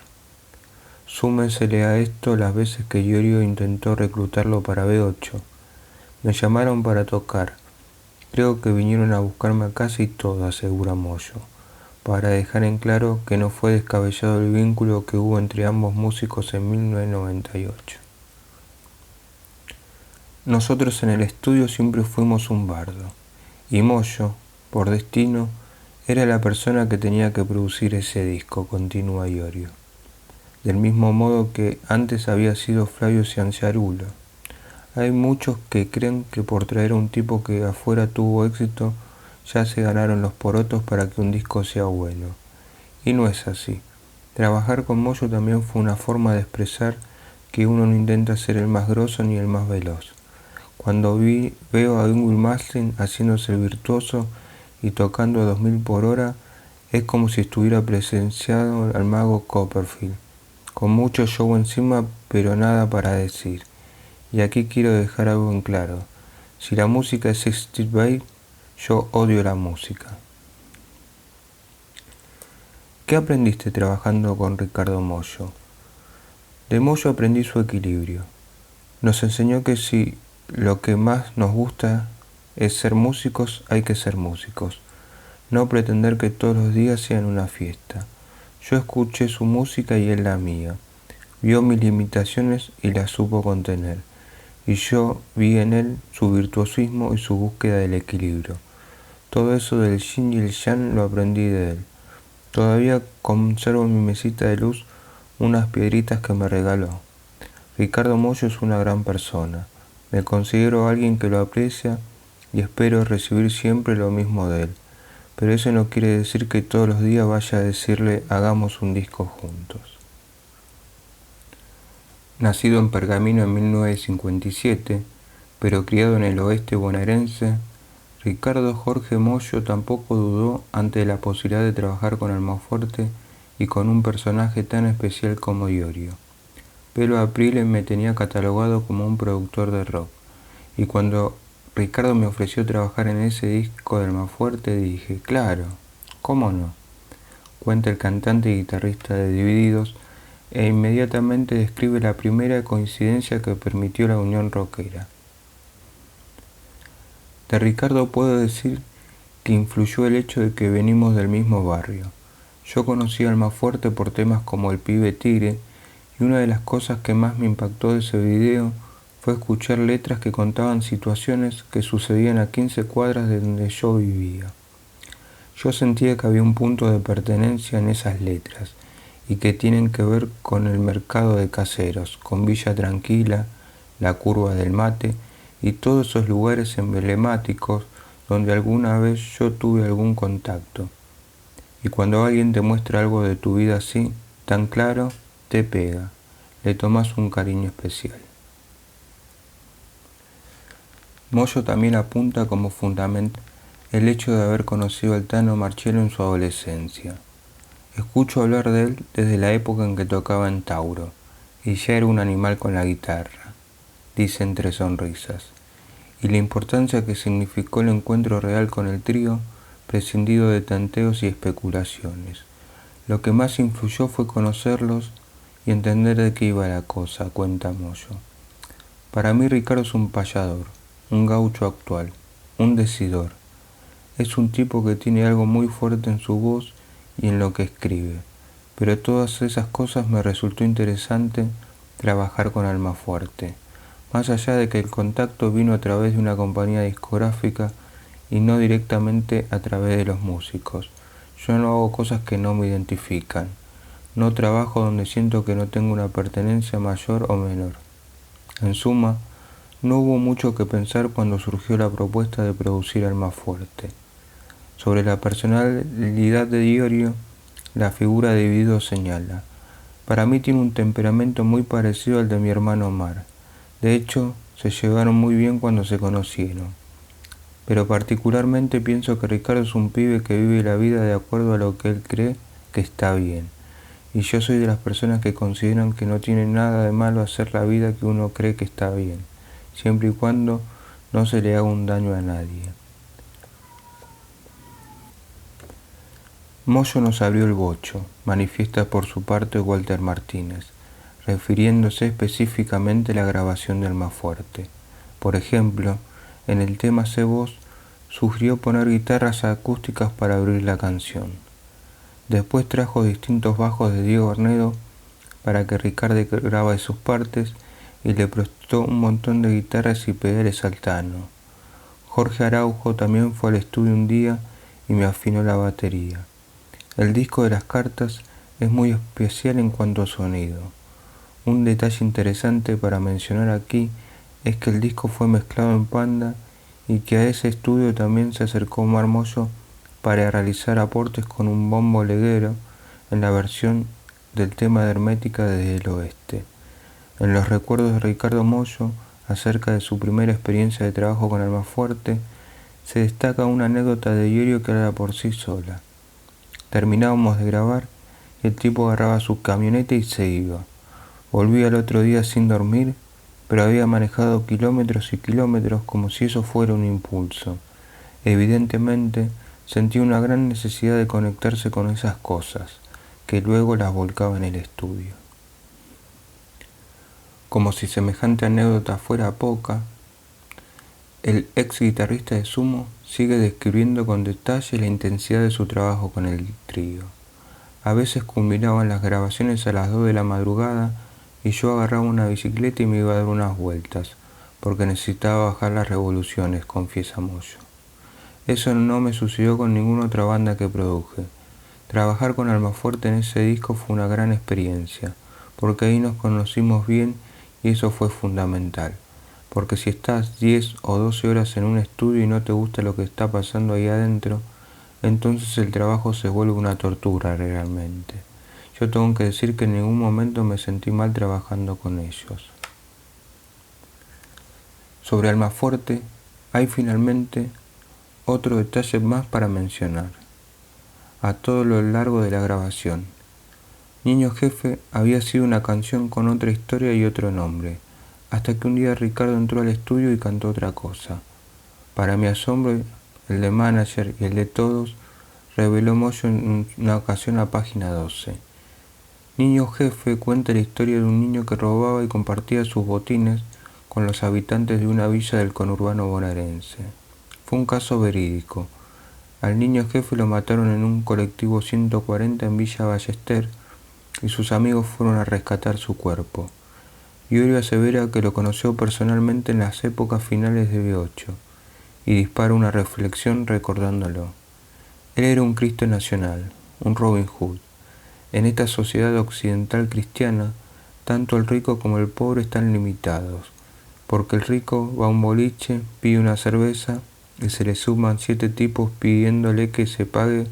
Speaker 1: Súmensele a esto las veces que Iorio intentó reclutarlo para B8. Me llamaron para tocar. Creo que vinieron a buscarme a casa y todo, asegura Mollo, para dejar en claro que no fue descabellado el vínculo que hubo entre ambos músicos en 1998. Nosotros en el estudio siempre fuimos un bardo, y Mollo, por destino, era la persona que tenía que producir ese disco, continúa Iorio. Del mismo modo que antes había sido Flavio Cianciarulo. Hay muchos que creen que por traer a un tipo que afuera tuvo éxito, ya se ganaron los porotos para que un disco sea bueno. Y no es así. Trabajar con Mollo también fue una forma de expresar que uno no intenta ser el más grosso ni el más veloz. Cuando veo a Ingrid Mastin haciéndose el virtuoso y tocando a 2000 por hora, es como si estuviera presenciado al mago Copperfield, con mucho show encima pero nada para decir. Y aquí quiero dejar algo en claro. Si la música es Exit Bay, Yo odio la música. ¿Qué aprendiste trabajando con Ricardo Mollo? De Mollo aprendí su equilibrio. Nos enseñó que si lo que más nos gusta es ser músicos, hay que ser músicos. No pretender que todos los días sean una fiesta. Yo escuché su música y él la mía. Vio mis limitaciones y las supo contener. Y yo vi en él su virtuosismo y su búsqueda del equilibrio. Todo eso del yin y el yang lo aprendí de él. Todavía conservo en mi mesita de luz unas piedritas que me regaló. Ricardo Mollo es una gran persona. Me considero alguien que lo aprecia y espero recibir siempre lo mismo de él. Pero eso no quiere decir que todos los días vaya a decirle hagamos un disco juntos. Nacido en Pergamino en 1957, pero criado en el oeste bonaerense, Ricardo Jorge Mollo tampoco dudó ante la posibilidad de trabajar con Almafuerte y con un personaje tan especial como Iorio. Pelo Aprile me tenía catalogado como un productor de rock, y cuando Ricardo me ofreció trabajar en ese disco de Almafuerte dije, claro, ¿cómo no? Cuenta el cantante y guitarrista de Divididos, e inmediatamente describe la primera coincidencia que permitió la unión rockera. De Ricardo puedo decir que influyó el hecho de que venimos del mismo barrio. Yo conocí a Almafuerte por temas como El Pibe Tigre, y una de las cosas que más me impactó de ese video fue escuchar letras que contaban situaciones que sucedían a 15 cuadras de donde yo vivía. Yo sentía que había un punto de pertenencia en esas letras, y que tienen que ver con el mercado de Caseros, con Villa Tranquila, la Curva del Mate, y todos esos lugares emblemáticos donde alguna vez yo tuve algún contacto. Y cuando alguien te muestra algo de tu vida así, tan claro, te pega, le tomas un cariño especial. Mollo también apunta como fundamento el hecho de haber conocido al Tano Marchiello en su adolescencia. Escucho hablar de él desde la época en que tocaba en Tauro, y ya era un animal con la guitarra, dice entre sonrisas, y la importancia que significó el encuentro real con el trío, prescindido de tanteos y especulaciones. Lo que más influyó fue conocerlos y entender de qué iba la cosa, cuenta Mollo. Para mí Ricardo es un payador, un gaucho actual, un decidor. Es un tipo que tiene algo muy fuerte en su voz y en lo que escribe, pero todas esas cosas me resultó interesante trabajar con Almafuerte, más allá de que el contacto vino a través de una compañía discográfica y no directamente a través de los músicos. Yo no hago cosas que no me identifican, no trabajo donde siento que no tengo una pertenencia mayor o menor. En suma, no hubo mucho que pensar cuando surgió la propuesta de producir Almafuerte. Sobre la personalidad de Iorio, la figura de Dividido señala: para mí tiene un temperamento muy parecido al de mi hermano Omar. De hecho, se llevaron muy bien cuando se conocieron. Pero particularmente pienso que Ricardo es un pibe que vive la vida de acuerdo a lo que él cree que está bien. Y yo soy de las personas que consideran que no tiene nada de malo hacer la vida que uno cree que está bien, siempre y cuando no se le haga un daño a nadie. Mollo nos abrió el bocho, manifiesta por su parte Walter Martínez, refiriéndose específicamente a la grabación de Almafuerte. Por ejemplo, en el tema Sé Vos, sugirió poner guitarras acústicas para abrir la canción. Después trajo distintos bajos de Diego Arnedo para que Ricardo grabe sus partes y le prestó un montón de guitarras y pedales al Tano. Jorge Araujo también fue al estudio un día y me afinó la batería. El disco de las cartas es muy especial en cuanto a sonido. Un detalle interesante para mencionar aquí es que el disco fue mezclado en Panda y que a ese estudio también se acercó Omar Mollo para realizar aportes con un bombo leguero en la versión del tema de Hermética desde el Oeste. En los recuerdos de Ricardo Mollo acerca de su primera experiencia de trabajo con Almafuerte, se destaca una anécdota de Iorio que habla por sí sola. Terminábamos de grabar y el tipo agarraba su camioneta y se iba. Volvía al otro día sin dormir, pero había manejado kilómetros y kilómetros como si eso fuera un impulso. Evidentemente, sentía una gran necesidad de conectarse con esas cosas, que luego las volcaba en el estudio. Como si semejante anécdota fuera poca, el ex guitarrista de Sumo sigue describiendo con detalle la intensidad de su trabajo con el trío. A veces culminaban las grabaciones a las 2 de la madrugada y yo agarraba una bicicleta y me iba a dar unas vueltas, porque necesitaba bajar las revoluciones, confiesa Moyo. Eso no me sucedió con ninguna otra banda que produje. Trabajar con Almafuerte en ese disco fue una gran experiencia, porque ahí nos conocimos bien y eso fue fundamental. Porque si estás 10 o 12 horas en un estudio y no te gusta lo que está pasando ahí adentro, entonces el trabajo se vuelve una tortura realmente. Yo tengo que decir que en ningún momento me sentí mal trabajando con ellos. Sobre Almafuerte, hay finalmente otro detalle más para mencionar. A todo lo largo de la grabación, Niño Jefe había sido una canción con otra historia y otro nombre, hasta que un día Ricardo entró al estudio y cantó otra cosa. Para mi asombro, el de Manager y el de todos, reveló Moyo en una ocasión a página 12. Niño Jefe cuenta la historia de un niño que robaba y compartía sus botines con los habitantes de una villa del conurbano bonaerense. Fue un caso verídico. Al niño jefe lo mataron en un colectivo 140 en Villa Ballester y sus amigos fueron a rescatar su cuerpo. Iorio asevera que lo conoció personalmente en las épocas finales de B8 y dispara una reflexión recordándolo. Él era un Cristo nacional, un Robin Hood. En esta sociedad occidental cristiana, tanto el rico como el pobre están limitados, porque el rico va a un boliche, pide una cerveza y se le suman 7 tipos pidiéndole que se pague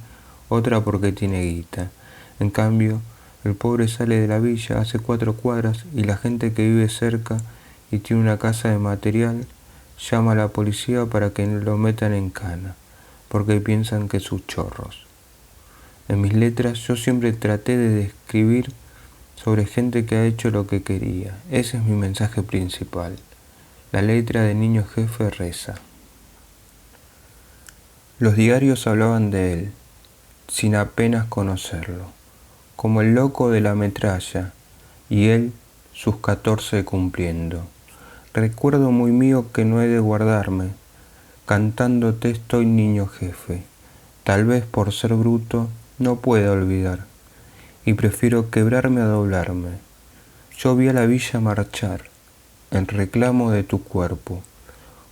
Speaker 1: otra porque tiene guita. En cambio, el pobre sale de la villa, hace 4 cuadras y la gente que vive cerca y tiene una casa de material llama a la policía para que lo metan en cana, porque piensan que son chorros. En mis letras yo siempre traté de describir sobre gente que ha hecho lo que quería. Ese es mi mensaje principal. La letra de Niño Jefe reza. Los diarios hablaban de él, sin apenas conocerlo, como el loco de la metralla, y él sus 14 cumpliendo. Recuerdo muy mío que no he de guardarme, cantándote estoy niño jefe. Tal vez por ser bruto no pueda olvidar, y prefiero quebrarme a doblarme. Yo vi a la villa marchar, en reclamo de tu cuerpo,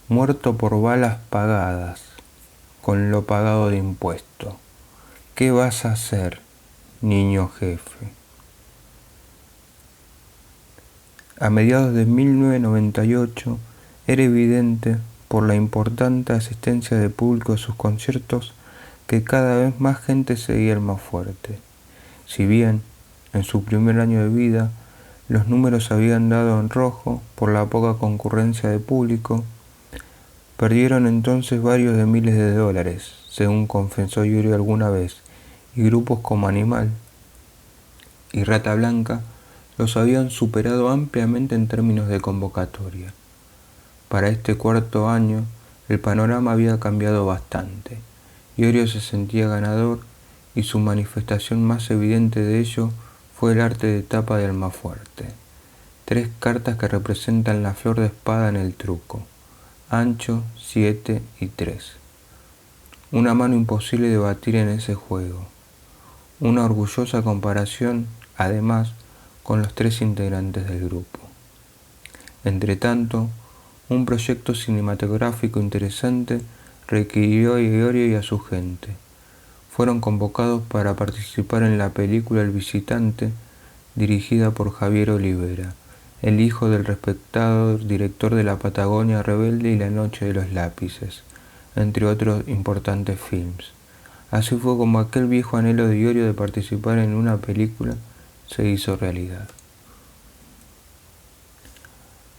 Speaker 1: muerto por balas pagadas, con lo pagado de impuesto. ¿Qué vas a hacer, niño jefe? A mediados de 1998 era evidente, por la importante asistencia de público a sus conciertos, que cada vez más gente seguía Almafuerte. Si bien, en su primer año de vida, los números habían dado en rojo por la poca concurrencia de público, perdieron entonces varios de miles de dólares, según confesó Iorio alguna vez, y grupos como Animal y Rata Blanca los habían superado ampliamente en términos de convocatoria. Para este cuarto año, el panorama había cambiado bastante. Iorio se sentía ganador y su manifestación más evidente de ello fue el arte de tapa de Almafuerte. 3 cartas que representan la flor de espada en el truco: ancho, 7 y 3. Una mano imposible de batir en ese juego. Una orgullosa comparación, además, con los 3 integrantes del grupo. Entretanto, un proyecto cinematográfico interesante requirió a Iorio y a su gente. Fueron convocados para participar en la película El Visitante, dirigida por Javier Olivera, el hijo del respetado director de La Patagonia Rebelde y La Noche de los Lápices, entre otros importantes films. Así fue como aquel viejo anhelo de Iorio de participar en una película se hizo realidad.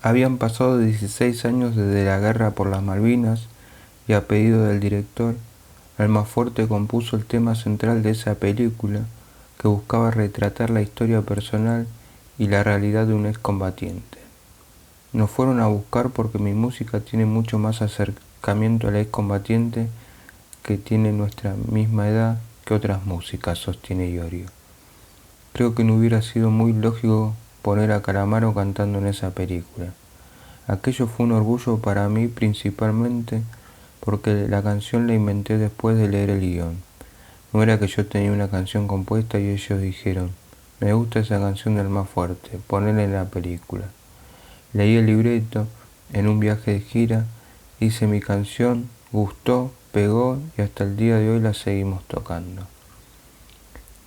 Speaker 1: Habían pasado 16 años desde la guerra por las Malvinas y a pedido del director, Almafuerte compuso el tema central de esa película que buscaba retratar la historia personal y la realidad de un excombatiente. Nos fueron a buscar porque mi música tiene mucho más acercamiento al excombatiente que tiene nuestra misma edad que otras músicas, sostiene Iorio. Creo que no hubiera sido muy lógico poner a Calamaro cantando en esa película. Aquello fue un orgullo para mí principalmente porque la canción la inventé después de leer el guión. No era que yo tenía una canción compuesta y ellos dijeron, me gusta esa canción del más fuerte, ponela en la película. Leí el libreto en un viaje de gira, hice mi canción, gustó, pegó y hasta el día de hoy la seguimos tocando.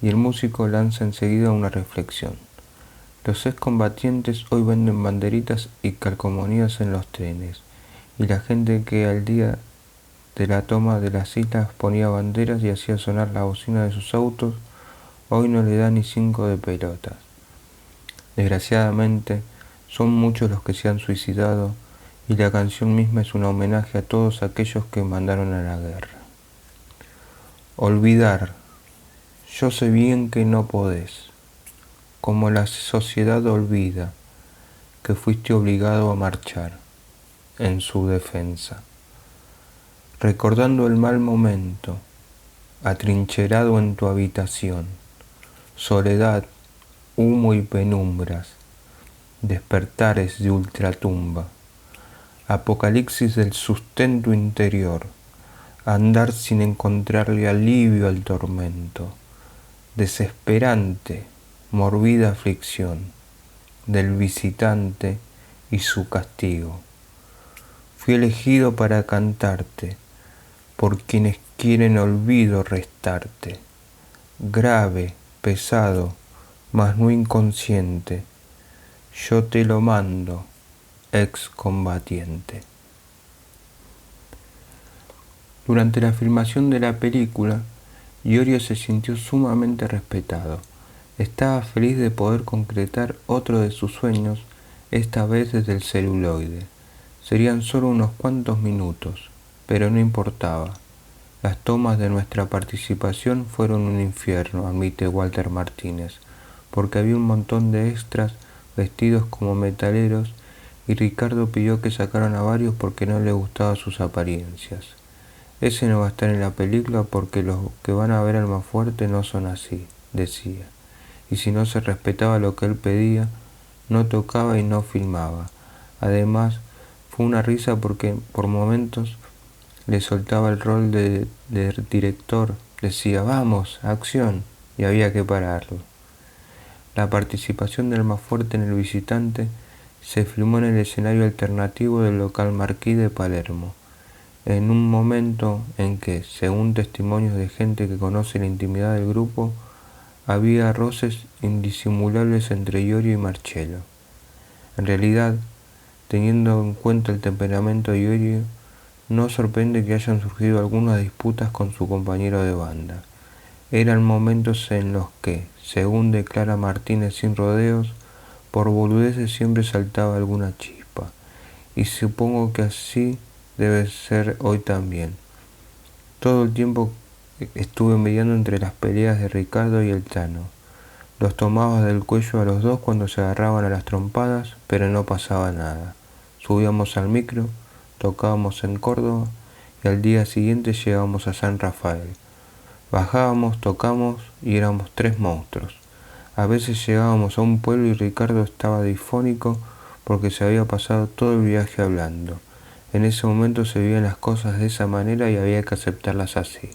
Speaker 1: Y el músico lanza enseguida una reflexión. Los excombatientes hoy venden banderitas y calcomanías en los trenes, y la gente que al día de la toma de las islas ponía banderas y hacía sonar la bocina de sus autos, hoy no le da ni 5 de pelotas. Desgraciadamente, son muchos los que se han suicidado, y la canción misma es un homenaje a todos aquellos que mandaron a la guerra. Olvidar. Yo sé bien que no podés, como la sociedad olvida, que fuiste obligado a marchar en su defensa. Recordando el mal momento, atrincherado en tu habitación, soledad, humo y penumbras, despertares de ultratumba, apocalipsis del sustento interior, andar sin encontrarle alivio al tormento, desesperante, morbida aflicción del visitante y su castigo. Fui elegido para cantarte, por quienes quieren olvido restarte, grave, pesado, mas no inconsciente, yo te lo mando, excombatiente. Durante la filmación de la película, Iorio se sintió sumamente respetado. Estaba feliz de poder concretar otro de sus sueños, esta vez desde el celuloide. Serían solo unos cuantos minutos, pero no importaba. Las tomas de nuestra participación fueron un infierno, admite Walter Martínez, porque había un montón de extras vestidos como metaleros y Ricardo pidió que sacaran a varios porque no le gustaban sus apariencias. Ese no va a estar en la película porque los que van a ver al más fuerte no son así, decía. Y si no se respetaba lo que él pedía, no tocaba y no filmaba. Además, fue una risa porque por momentos le soltaba el rol de director, decía, vamos, acción, y había que pararlo. La participación del más fuerte en El Visitante se filmó en el escenario alternativo del local Marquis de Palermo, en un momento en que, según testimonios de gente que conoce la intimidad del grupo, había roces indisimulables entre Iorio y Marcello. En realidad, teniendo en cuenta el temperamento de Iorio, no sorprende que hayan surgido algunas disputas con su compañero de banda. Eran momentos en los que, según declara Martínez sin rodeos, por boludeces siempre saltaba alguna chispa, y supongo que así debe ser hoy también. Todo el tiempo estuve mediando entre las peleas de Ricardo y el Tano. Los tomaba del cuello a los dos cuando se agarraban a las trompadas, pero no pasaba nada. Subíamos al micro, tocábamos en Córdoba y al día siguiente llegábamos a San Rafael. Bajábamos, tocamos y éramos 3 monstruos. A veces llegábamos a un pueblo y Ricardo estaba difónico porque se había pasado todo el viaje hablando. En ese momento se vivían las cosas de esa manera y había que aceptarlas así.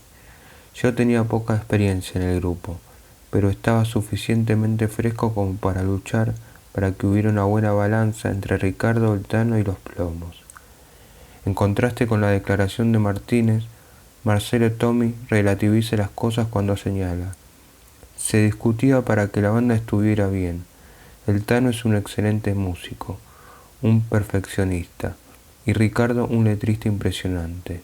Speaker 1: Yo tenía poca experiencia en el grupo, pero estaba suficientemente fresco como para luchar para que hubiera una buena balanza entre Ricardo, el Tano y los plomos. En contraste con la declaración de Martínez, Marcelo Tommy relativiza las cosas cuando señala: se discutía para que la banda estuviera bien. El Tano es un excelente músico, un perfeccionista, y Ricardo un letrista impresionante.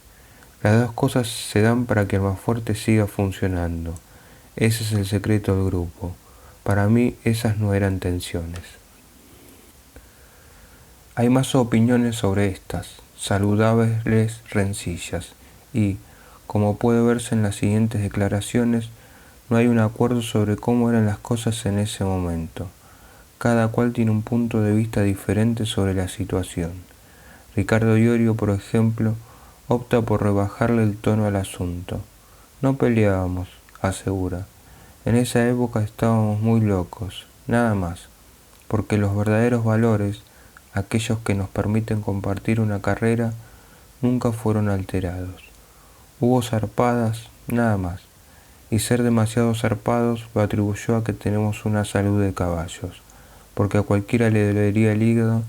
Speaker 1: Las dos cosas se dan para que el más fuerte siga funcionando. Ese es el secreto del grupo. Para mí esas no eran tensiones. Hay más opiniones sobre estas saludables rencillas y, como puede verse en las siguientes declaraciones, no hay un acuerdo sobre cómo eran las cosas en ese momento. Cada cual tiene un punto de vista diferente sobre la situación. Ricardo Iorio, por ejemplo, opta por rebajarle el tono al asunto. No peleábamos, asegura. En esa época estábamos muy locos, nada más, porque los verdaderos valores, aquellos que nos permiten compartir una carrera, nunca fueron alterados. Hubo zarpadas, nada más, y ser demasiado zarpados lo atribuyó a que tenemos una salud de caballos, porque a cualquiera le dolería el hígado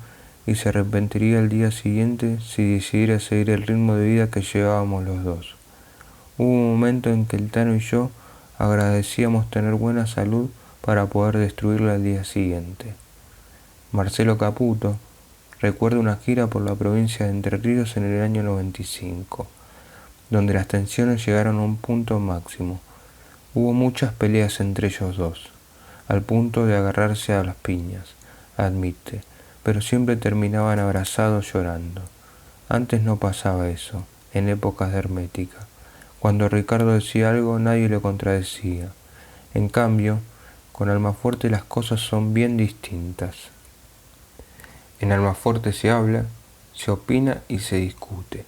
Speaker 1: y se arrepentiría el día siguiente si decidiera seguir el ritmo de vida que llevábamos los dos. Hubo un momento en que el Tano y yo agradecíamos tener buena salud para poder destruirla al día siguiente. Marcelo Caputo recuerda una gira por la provincia de Entre Ríos en el año 95, donde las tensiones llegaron a un punto máximo. Hubo muchas peleas entre ellos dos, al punto de agarrarse a las piñas, admite, pero siempre terminaban abrazados llorando. Antes no pasaba eso, en épocas de Hermética. Cuando Ricardo decía algo, nadie lo contradecía. En cambio, con Almafuerte las cosas son bien distintas. En Almafuerte se habla, se opina y se discute.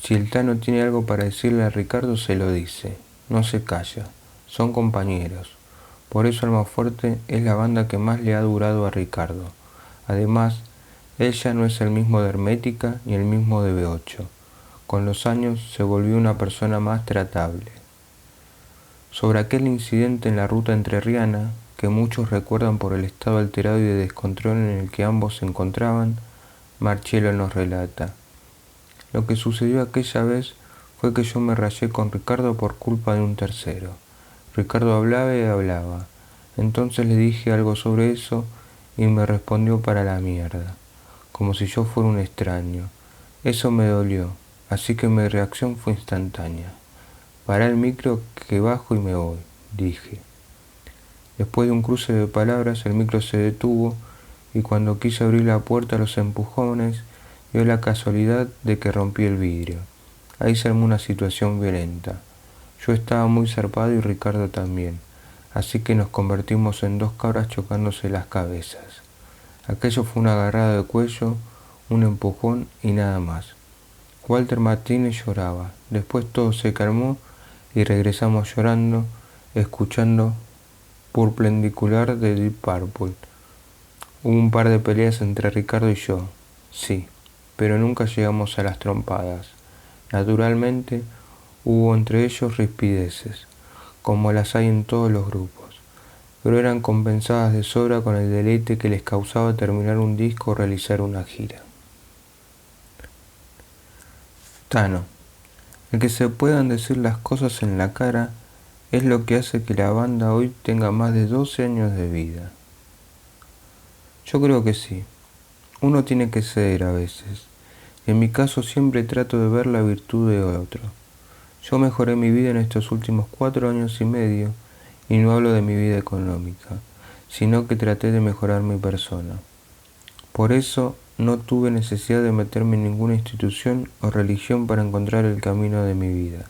Speaker 1: Si el Tano tiene algo para decirle a Ricardo, se lo dice. No se calla. Son compañeros. Por eso Almafuerte es la banda que más le ha durado a Ricardo. Además, él ya no es el mismo de Hermética ni el mismo de B8. Con los años se volvió una persona más tratable. Sobre aquel incidente en la ruta entrerriana, que muchos recuerdan por el estado alterado y de descontrol en el que ambos se encontraban, Marcelo nos relata: lo que sucedió aquella vez fue que yo me rayé con Ricardo por culpa de un tercero. Ricardo hablaba y hablaba. Entonces le dije algo sobre eso y me respondió para la mierda, como si yo fuera un extraño. Eso me dolió, así que mi reacción fue instantánea. Pará el micro que bajo y me voy, dije. Después de un cruce de palabras, el micro se detuvo y cuando quise abrir la puerta a los empujones, dio la casualidad de que rompí el vidrio. Ahí se armó una situación violenta. Yo estaba muy zarpado y Ricardo también, así que nos convertimos en dos cabras chocándose las cabezas. Aquello fue una agarrada de cuello, un empujón y nada más. Walter Martínez lloraba. Después todo se calmó y regresamos llorando, escuchando Perpendicular de Deep Purple. Hubo un par de peleas entre Ricardo y yo, sí, pero nunca llegamos a las trompadas. Naturalmente, hubo entre ellos rispideces, como las hay en todos los grupos, pero eran compensadas de sobra con el deleite que les causaba terminar un disco o realizar una gira. Tano: el que se puedan decir las cosas en la cara es lo que hace que la banda hoy tenga más de 12 años de vida. Yo creo que sí. Uno tiene que ceder a veces. En mi caso siempre trato de ver la virtud de otro. Yo mejoré mi vida en estos últimos 4 años y medio, y no hablo de mi vida económica, sino que traté de mejorar mi persona. Por eso no tuve necesidad de meterme en ninguna institución o religión para encontrar el camino de mi vida.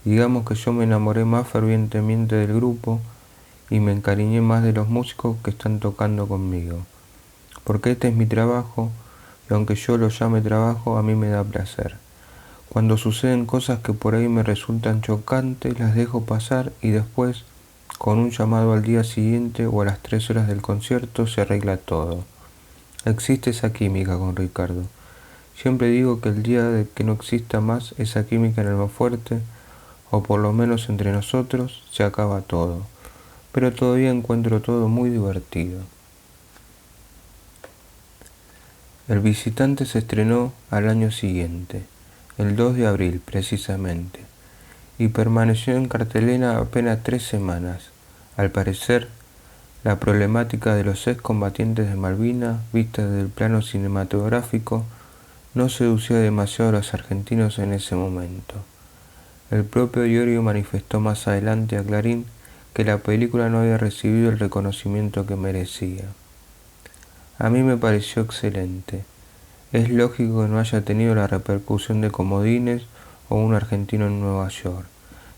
Speaker 1: Digamos que yo me enamoré más fervientemente del grupo y me encariñé más de los músicos que están tocando conmigo. Porque este es mi trabajo, y aunque yo lo llame trabajo, a mí me da placer. Cuando suceden cosas que por ahí me resultan chocantes, las dejo pasar y después, con un llamado al día siguiente o a las 3 horas del concierto, se arregla todo. Existe esa química con Ricardo. Siempre digo que el día de que no exista más esa química en Almafuerte, o por lo menos entre nosotros, se acaba todo. Pero todavía encuentro todo muy divertido. El visitante se estrenó al año siguiente, el 2 de abril precisamente, y permaneció en cartelera apenas 3 semanas. Al parecer, la problemática de los excombatientes de Malvinas, vista desde el plano cinematográfico, no seducía demasiado a los argentinos en ese momento. El propio Iorio manifestó más adelante a Clarín que la película no había recibido el reconocimiento que merecía. A mí me pareció excelente. Es lógico que no haya tenido la repercusión de Comodines o Un argentino en Nueva York,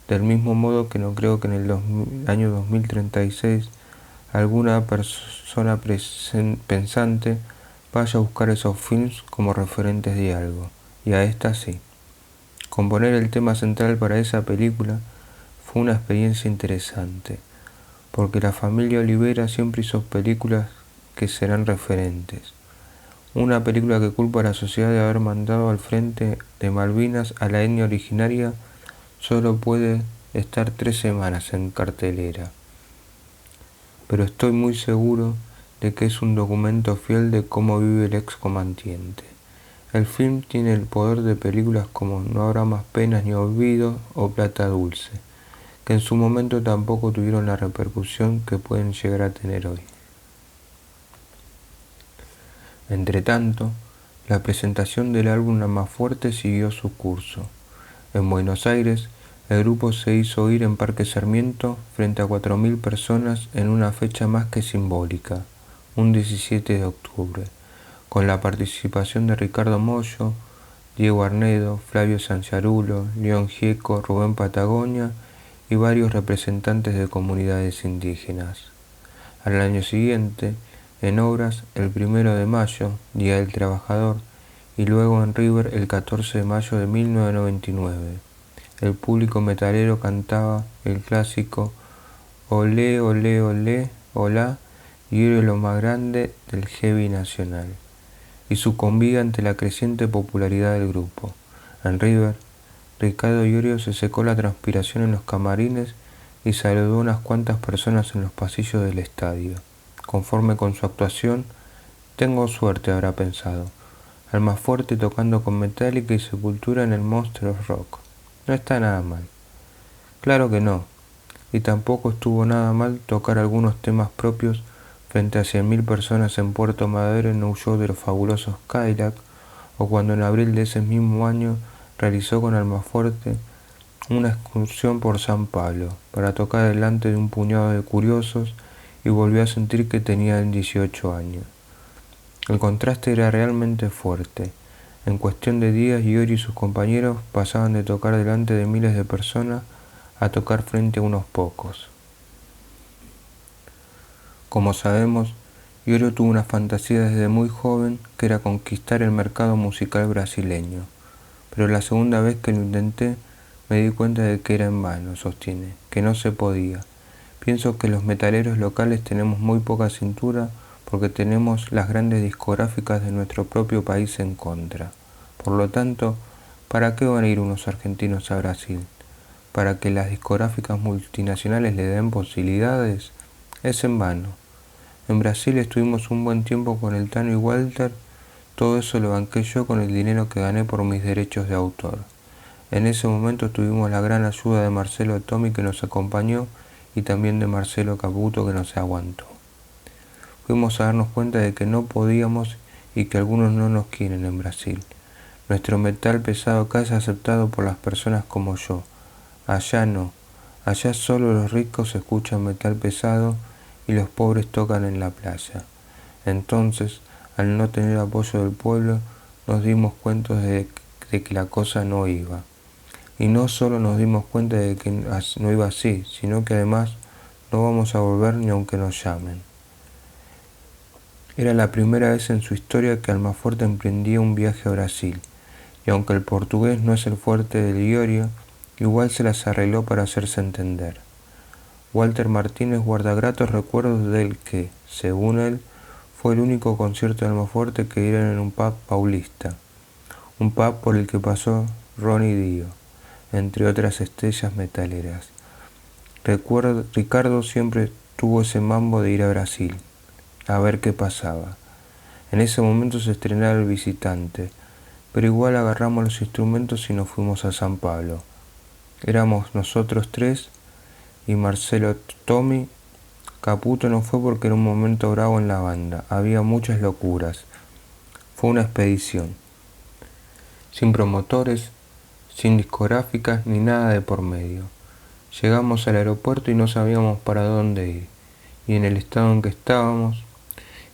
Speaker 1: del mismo modo que no creo que en el año 2036 alguna persona pensante vaya a buscar esos films como referentes de algo, y a esta sí. Componer el tema central para esa película fue una experiencia interesante, porque la familia Olivera siempre hizo películas que serán referentes. Una película que culpa a la sociedad de haber mandado al frente de Malvinas a la etnia originaria solo puede estar 3 semanas en cartelera. Pero estoy muy seguro de que es un documento fiel de cómo vive el excombatiente. El film tiene el poder de películas como No habrá más penas ni olvidos o Plata Dulce, que en su momento tampoco tuvieron la repercusión que pueden llegar a tener hoy. Entretanto, la presentación del álbum Almafuerte siguió su curso. En Buenos Aires, el grupo se hizo oír en Parque Sarmiento frente a 4.000 personas en una fecha más que simbólica, un 17 de octubre, con la participación de Ricardo Mollo, Diego Arnedo, Flavio Sancharulo, León Gieco, Rubén Patagonia y varios representantes de comunidades indígenas. Al año siguiente, en Obras, el 1 de mayo, Día del Trabajador, y luego en River el 14 de mayo de 1999. El público metalero cantaba el clásico Olé, olé, olé, olá, Iorio lo más grande del heavy nacional, y sucumbía ante la creciente popularidad del grupo. En River, Ricardo Iorio se secó la transpiración en los camarines y saludó a unas cuantas personas en los pasillos del estadio. Conforme con su actuación, tengo suerte, habrá pensado. Almafuerte tocando con Metallica y Sepultura en el Monster of Rock. No está nada mal. Claro que no. Y tampoco estuvo nada mal tocar algunos temas propios frente a 100.000 personas en Puerto Madero en un show de los fabulosos Cadillac, o cuando en abril de ese mismo año realizó con Almafuerte una excursión por San Pablo para tocar delante de un puñado de curiosos y volvió a sentir que tenía 18 años. El contraste era realmente fuerte. En cuestión de días, Iorio y sus compañeros pasaban de tocar delante de miles de personas a tocar frente a unos pocos. Como sabemos, Iorio tuvo una fantasía desde muy joven que era conquistar el mercado musical brasileño. Pero la segunda vez que lo intenté, me di cuenta de que era en vano, sostiene, que no se podía. Pienso que los metaleros locales tenemos muy poca cintura porque tenemos las grandes discográficas de nuestro propio país en contra. Por lo tanto, ¿para qué van a ir unos argentinos a Brasil? ¿Para que las discográficas multinacionales le den posibilidades? Es en vano. En Brasil estuvimos un buen tiempo con el Tano y Walter, todo eso lo banqué yo con el dinero que gané por mis derechos de autor. En ese momento tuvimos la gran ayuda de Marcelo Tommy que nos acompañó y también de Marcelo Caputo que nos aguantó. Fuimos a darnos cuenta de que no podíamos y que algunos no nos quieren en Brasil. Nuestro metal pesado acá es aceptado por las personas como yo. Allá no. Allá solo los ricos escuchan metal pesado y los pobres tocan en la playa. Entonces, al no tener apoyo del pueblo, nos dimos cuenta de que la cosa no iba. Y no solo nos dimos cuenta de que no iba así, sino que además no vamos a volver ni aunque nos llamen. Era la primera vez en su historia que Almafuerte emprendía un viaje a Brasil, y aunque el portugués no es el fuerte de Iorio, igual se las arregló para hacerse entender. Walter Martínez guarda gratos recuerdos del que, según él, fue el único concierto de Almafuerte que dieron en un pub paulista, un pub por el que pasó Ronnie Dio, entre otras estrellas metaleras. Ricardo siempre tuvo ese mambo de ir a Brasil, a ver qué pasaba. En ese momento se estrenaba El Visitante, pero igual agarramos los instrumentos y nos fuimos a San Pablo. Éramos nosotros 3 y Marcelo Tommy. Caputo no fue porque era un momento bravo en la banda, había muchas locuras. Fue una expedición, sin promotores, sin discográficas ni nada de por medio. Llegamos al aeropuerto y no sabíamos para dónde ir, y en el estado en que estábamos,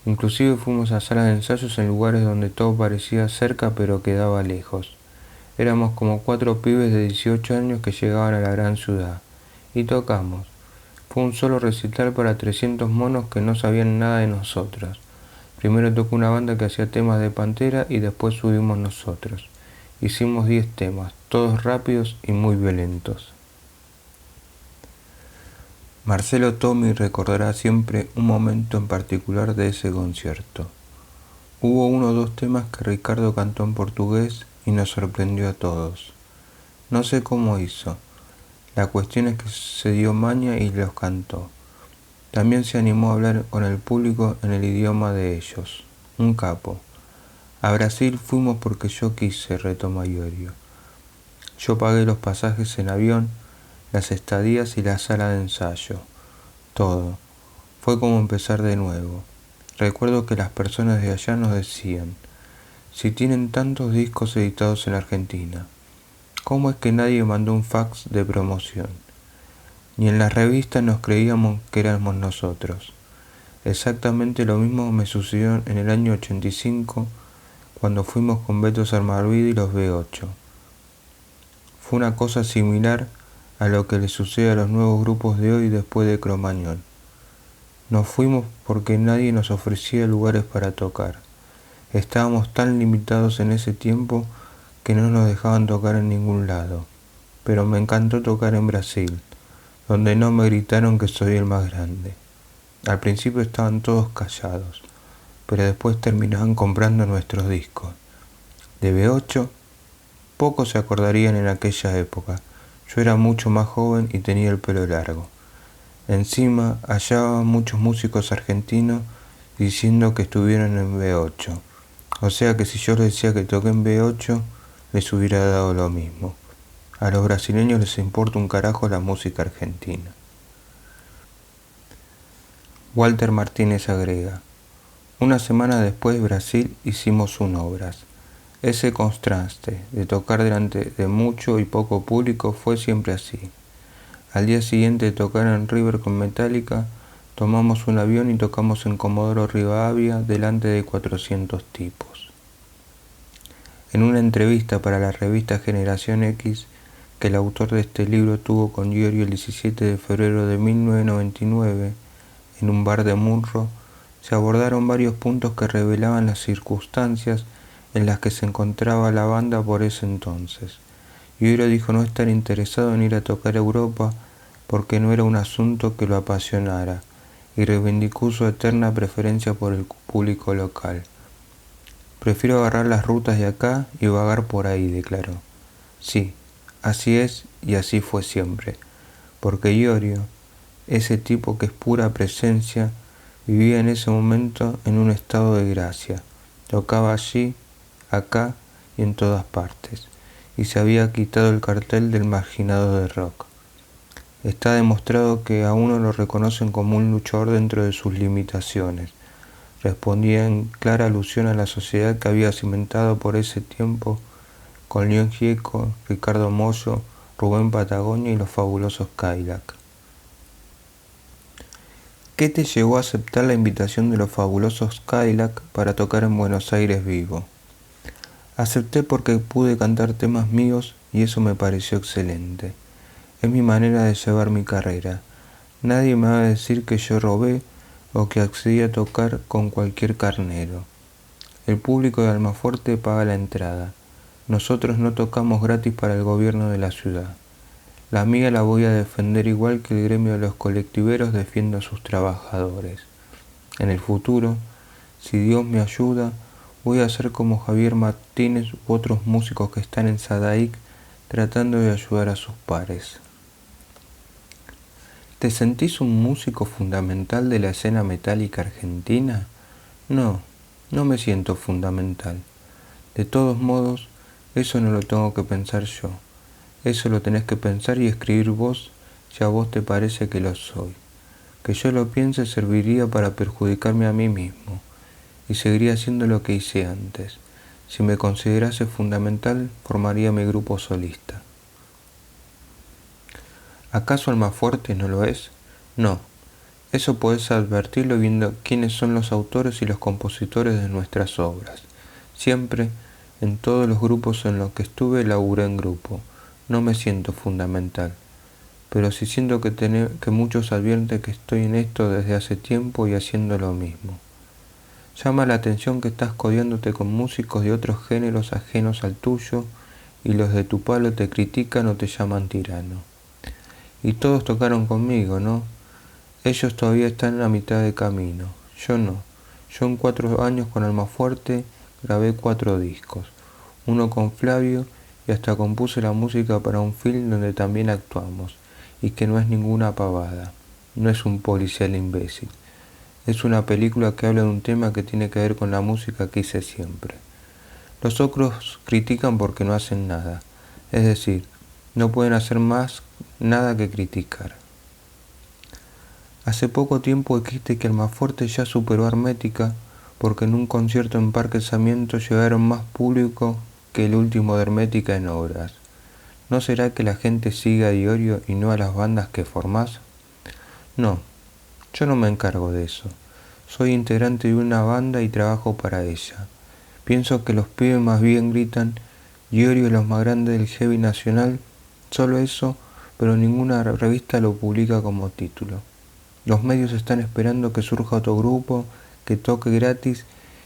Speaker 1: inclusive fuimos a salas de ensayos en lugares donde todo parecía cerca pero quedaba lejos. Éramos como 4 pibes de 18 años que llegaban a la gran ciudad, y tocamos. Fue un solo recital para 300 monos que no sabían nada de nosotros. Primero tocó una banda que hacía temas de Pantera y después subimos nosotros. Hicimos 10 temas, todos rápidos y muy violentos. Marcelo Tommy recordará siempre un momento en particular de ese concierto. Hubo 1 o 2 temas que Ricardo cantó en portugués y nos sorprendió a todos. No sé cómo hizo. La cuestión es que se dio maña y los cantó. También se animó a hablar con el público en el idioma de ellos. Un capo. A Brasil fuimos porque yo quise, retoma Iorio. Yo pagué los pasajes en avión, las estadías y la sala de ensayo. Todo. Fue como empezar de nuevo. Recuerdo que las personas de allá nos decían, si tienen tantos discos editados en Argentina, ¿cómo es que nadie mandó un fax de promoción? Ni en las revistas nos creíamos que éramos nosotros. Exactamente lo mismo me sucedió en el año 85, cuando fuimos con Beto Sarmarvide y los B8. Fue una cosa similar a lo que le sucede a los nuevos grupos de hoy después de Cromañón. Nos fuimos porque nadie nos ofrecía lugares para tocar. Estábamos tan limitados en ese tiempo que no nos dejaban tocar en ningún lado. Pero me encantó tocar en Brasil, donde no me gritaron que soy el más grande. Al principio estaban todos callados, pero después terminaban comprando nuestros discos. De B8, pocos se acordarían en aquella época. Yo era mucho más joven y tenía el pelo largo. Encima hallaban muchos músicos argentinos diciendo que estuvieron en B8. O sea que si yo les decía que toqué en B8, les hubiera dado lo mismo. A los brasileños les importa un carajo la música argentina. Walter Martínez agrega, 1 semana después de Brasil hicimos un Obras. Ese contraste de tocar delante de mucho y poco público fue siempre así. Al día siguiente de tocar en River con Metallica, tomamos un avión y tocamos en Comodoro Rivadavia delante de 400 tipos. En una entrevista para la revista Generación X, que el autor de este libro tuvo con Iorio el 17 de febrero de 1999, en un bar de Munro, se abordaron varios puntos que revelaban las circunstancias en las que se encontraba la banda por ese entonces. Iorio dijo no estar interesado en ir a tocar a Europa porque no era un asunto que lo apasionara, y reivindicó su eterna preferencia por el público local. Prefiero agarrar las rutas de acá y vagar por ahí, declaró. Sí, así es y así fue siempre, porque Iorio, ese tipo que es pura presencia, vivía en ese momento en un estado de gracia, tocaba allí, acá y en todas partes, y se había quitado el cartel del marginado de rock. Está demostrado que a uno lo reconocen como un luchador dentro de sus limitaciones. Respondía en clara alusión a la sociedad que había cimentado por ese tiempo con León Gieco, Ricardo Mollo, Rubén Patagonia y los fabulosos Cadillac. ¿Qué te llevó a aceptar la invitación de los fabulosos Cadillac para tocar en Buenos Aires vivo? Acepté porque pude cantar temas míos y eso me pareció excelente. Es mi manera de llevar mi carrera. Nadie me va a decir que yo robé o que accedí a tocar con cualquier carnero. El público de Almafuerte paga la entrada. Nosotros no tocamos gratis para el gobierno de la ciudad. La mía la voy a defender igual que el gremio de los colectiveros defiende a sus trabajadores. En el futuro, si Dios me ayuda, voy a ser como Javier Martínez u otros músicos que están en Sadaic tratando de ayudar a sus pares. ¿Te sentís un músico fundamental de la escena metálica argentina? No, no me siento fundamental. De todos modos, eso no lo tengo que pensar yo. Eso lo tenés que pensar y escribir vos si a vos te parece que lo soy. Que yo lo piense serviría para perjudicarme a mí mismo, y seguiría haciendo lo que hice antes. Si me considerase fundamental, formaría mi grupo solista. ¿Acaso Almafuerte no lo es? No. Eso podés advertirlo viendo quiénes son los autores y los compositores de nuestras obras. Siempre, en todos los grupos en los que estuve, laburé en grupo. No me siento fundamental. Pero sí siento que muchos advierten que estoy en esto desde hace tiempo y haciendo lo mismo. Llama la atención que estás codeándote con músicos de otros géneros ajenos al tuyo y los de tu palo te critican o te llaman tirano. Y todos tocaron conmigo, ¿no? Ellos todavía están a mitad de camino, yo no. Yo en 4 años con Almafuerte grabé 4 discos, uno con Flavio y hasta compuse la música para un film donde también actuamos, y que no es ninguna pavada, no es un policial imbécil. Es una película que habla de un tema que tiene que ver con la música que hice siempre. Los otros critican porque no hacen nada, es decir, no pueden hacer más nada que criticar. Hace poco tiempo dijiste que Almafuerte ya superó a Hermética porque en un concierto en Parque Sarmiento llegaron más público que el último de Hermética en obras. ¿No será que la gente sigue a Iorio y no a las bandas que formás? No, yo no me encargo de eso. Soy integrante de una banda y trabajo para ella. Pienso que los pibes más bien gritan Iorio es lo más grande del heavy nacional, solo eso, pero ninguna revista lo publica como título. Los medios están esperando que surja otro grupo, que toque gratis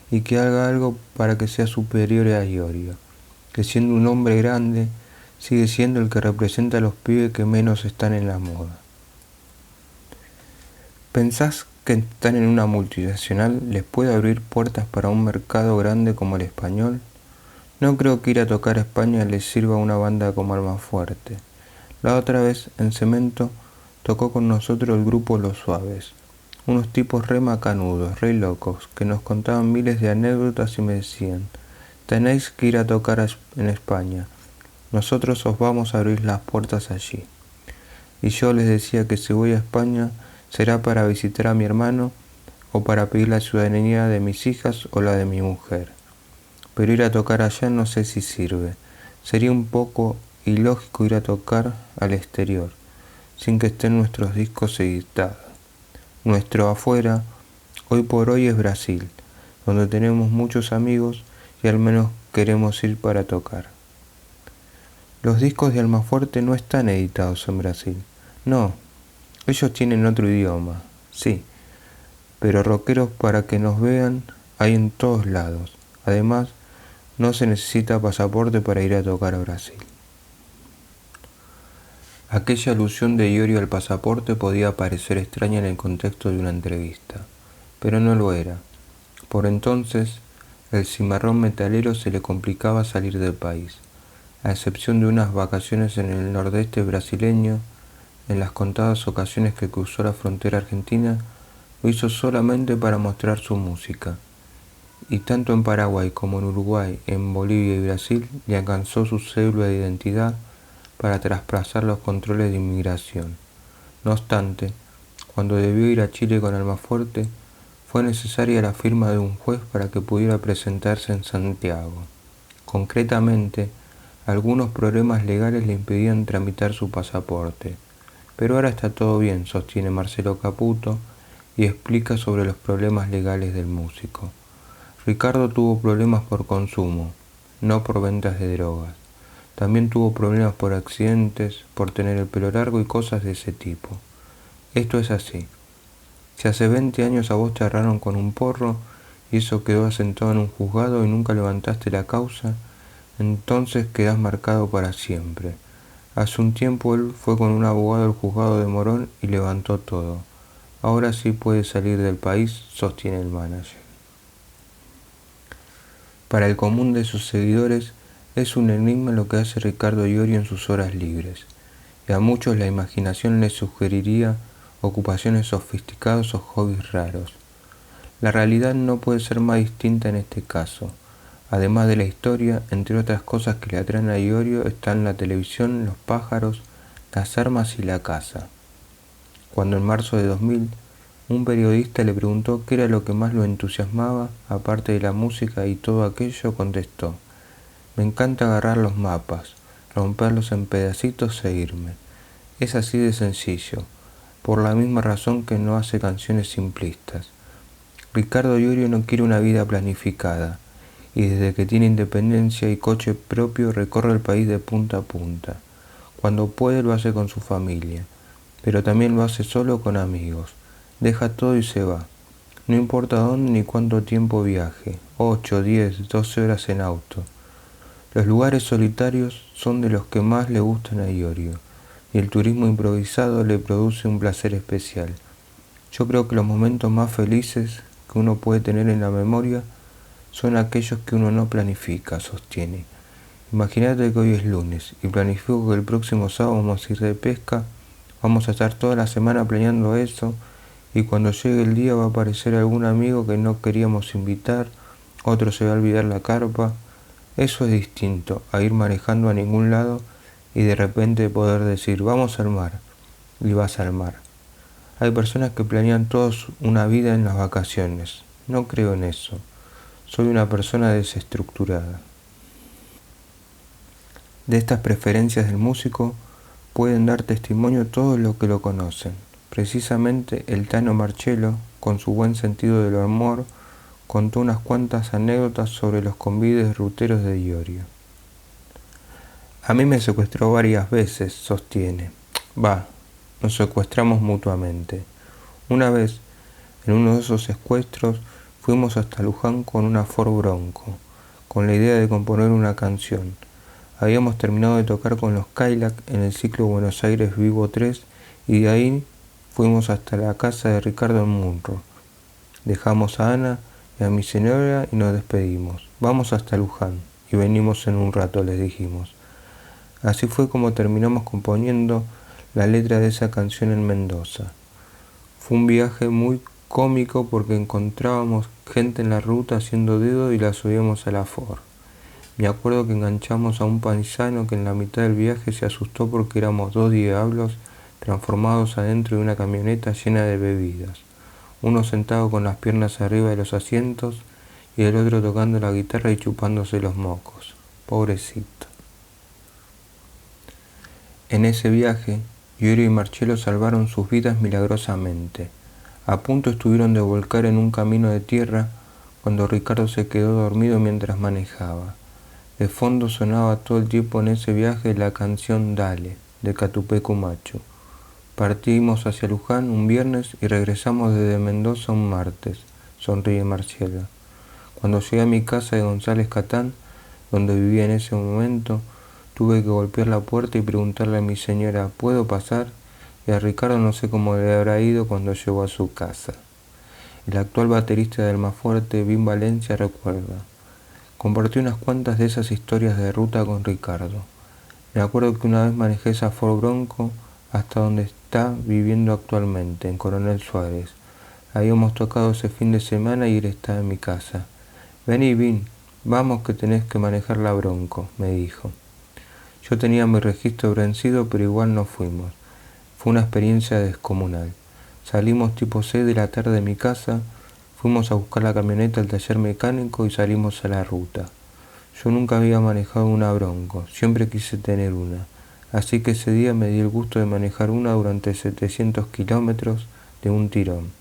Speaker 1: y que haga algo para que sea superior a Iorio, que siendo un hombre grande, sigue siendo el que representa a los pibes que menos están en la moda. ¿Pensás que estar en una multinacional les puede abrir puertas para un mercado grande como el español? No creo que ir a tocar a España les sirva a una banda como Almafuerte. La otra vez, en Cemento, tocó con nosotros el grupo Los Suaves, unos tipos re macanudos, re locos, que nos contaban miles de anécdotas y me decían, tenéis que ir a tocar en España, nosotros os vamos a abrir las puertas allí. Y yo les decía que si voy a España será para visitar a mi hermano o para pedir la ciudadanía de mis hijas o la de mi mujer. Pero ir a tocar allá no sé si sirve, sería un poco ilógico ir a tocar al exterior sin que estén nuestros discos editados. Nuestro afuera, hoy por hoy, es Brasil, donde tenemos muchos amigos y al menos queremos ir para tocar. Los discos de Almafuerte no están editados en Brasil. No, ellos tienen otro idioma, sí, pero rockeros para que nos vean hay en todos lados. Además, no se necesita pasaporte para ir a tocar a Brasil. Aquella alusión de Iorio al pasaporte podía parecer extraña en el contexto de una entrevista, pero no lo era. Por entonces, el cimarrón metalero se le complicaba salir del país, a excepción de unas vacaciones en el nordeste brasileño. En las contadas ocasiones que cruzó la frontera argentina, lo hizo solamente para mostrar su música. Y tanto en Paraguay como en Uruguay, en Bolivia y Brasil, le alcanzó su cédula de identidad para traspasar los controles de inmigración. No obstante, cuando debió ir a Chile con Almafuerte, fue necesaria la firma de un juez para que pudiera presentarse en Santiago. Concretamente, algunos problemas legales le impedían tramitar su pasaporte. Pero ahora está todo bien, sostiene Marcelo Caputo, y explica sobre los problemas legales del músico. Ricardo tuvo problemas por consumo, no por ventas de drogas. También tuvo problemas por accidentes, por tener el pelo largo y cosas de ese tipo. Esto es así. Si hace 20 años a vos te agarraron con un porro y eso quedó asentado en un juzgado y nunca levantaste la causa, entonces quedás marcado para siempre. Hace un tiempo él fue con un abogado al juzgado de Morón y levantó todo. Ahora sí puede salir del país, sostiene el manager. Para el común de sus seguidores, es un enigma lo que hace Ricardo Iorio en sus horas libres, y a muchos la imaginación les sugeriría ocupaciones sofisticadas o hobbies raros. La realidad no puede ser más distinta en este caso. Además de la historia, entre otras cosas que le atraen a Iorio están la televisión, los pájaros, las armas y la caza. Cuando en marzo de 2000, un periodista le preguntó qué era lo que más lo entusiasmaba, aparte de la música y todo aquello, contestó: me encanta agarrar los mapas, romperlos en pedacitos e irme. Es así de sencillo, por la misma razón que no hace canciones simplistas. Ricardo Iorio no quiere una vida planificada, y desde que tiene independencia y coche propio recorre el país de punta a punta. Cuando puede lo hace con su familia, pero también lo hace solo con amigos. Deja todo y se va. No importa dónde ni cuánto tiempo viaje, 8, 10, 12 horas en auto. Los lugares solitarios son de los que más le gustan a Iorio, y el turismo improvisado le produce un placer especial. Yo creo que los momentos más felices que uno puede tener en la memoria son aquellos que uno no planifica, sostiene. Imagínate que hoy es lunes y planifico que el próximo sábado vamos a ir de pesca, vamos a estar toda la semana planeando eso, y cuando llegue el día va a aparecer algún amigo que no queríamos invitar, otro se va a olvidar la carpa. Eso es distinto a ir manejando a ningún lado y de repente poder decir vamos al mar, y vas al mar. Hay personas que planean toda una vida en las vacaciones. No creo en eso. Soy una persona desestructurada. De estas preferencias del músico pueden dar testimonio todos los que lo conocen. Precisamente el Tano Marcello, con su buen sentido del humor, contó unas cuantas anécdotas sobre los convites ruteros de Iorio. A mí me secuestró varias veces, sostiene. Nos secuestramos mutuamente. Una vez, en uno de esos secuestros, fuimos hasta Luján con una Ford Bronco, con la idea de componer una canción. Habíamos terminado de tocar con los Cadillac en el ciclo Buenos Aires Vivo 3 y de ahí fuimos hasta la casa de Ricardo en Munro. Dejamos a Ana y a mi señora y nos despedimos. Vamos hasta Luján y venimos en un rato, les dijimos. Así fue como terminamos componiendo la letra de esa canción en Mendoza. Fue un viaje muy cómico porque encontrábamos gente en la ruta haciendo dedo y la subíamos a la Ford. Me acuerdo que enganchamos a un paisano que en la mitad del viaje se asustó porque éramos dos diablos transformados adentro de una camioneta llena de bebidas. Uno sentado con las piernas arriba de los asientos y el otro tocando la guitarra y chupándose los mocos. Pobrecito. En ese viaje, Iorio y Marcello salvaron sus vidas milagrosamente. A punto estuvieron de volcar en un camino de tierra cuando Ricardo se quedó dormido mientras manejaba. De fondo sonaba todo el tiempo en ese viaje la canción Dale, de Catupecu Machu. Partimos hacia Luján un viernes y regresamos desde Mendoza un martes, sonríe Marcello. Cuando llegué a mi casa de González Catán, donde vivía en ese momento, tuve que golpear la puerta y preguntarle a mi señora, ¿puedo pasar? Y a Ricardo no sé cómo le habrá ido cuando llegó a su casa. El actual baterista de Almafuerte, Bim Valencia, recuerda. Compartí unas cuantas de esas historias de ruta con Ricardo. Me acuerdo que una vez manejé esa Ford Bronco hasta donde está viviendo actualmente, en Coronel Suárez. Habíamos tocado ese fin de semana y él estaba en mi casa. Vení, Vin, vamos que tenés que manejar la Bronco, me dijo. Yo tenía mi registro vencido, pero igual no fuimos. Fue una experiencia descomunal. Salimos tipo 6 de la tarde de mi casa, fuimos a buscar la camioneta al taller mecánico y salimos a la ruta. Yo nunca había manejado una Bronco, siempre quise tener una. Así que ese día me di el gusto de manejar una durante 700 kilómetros de un tirón.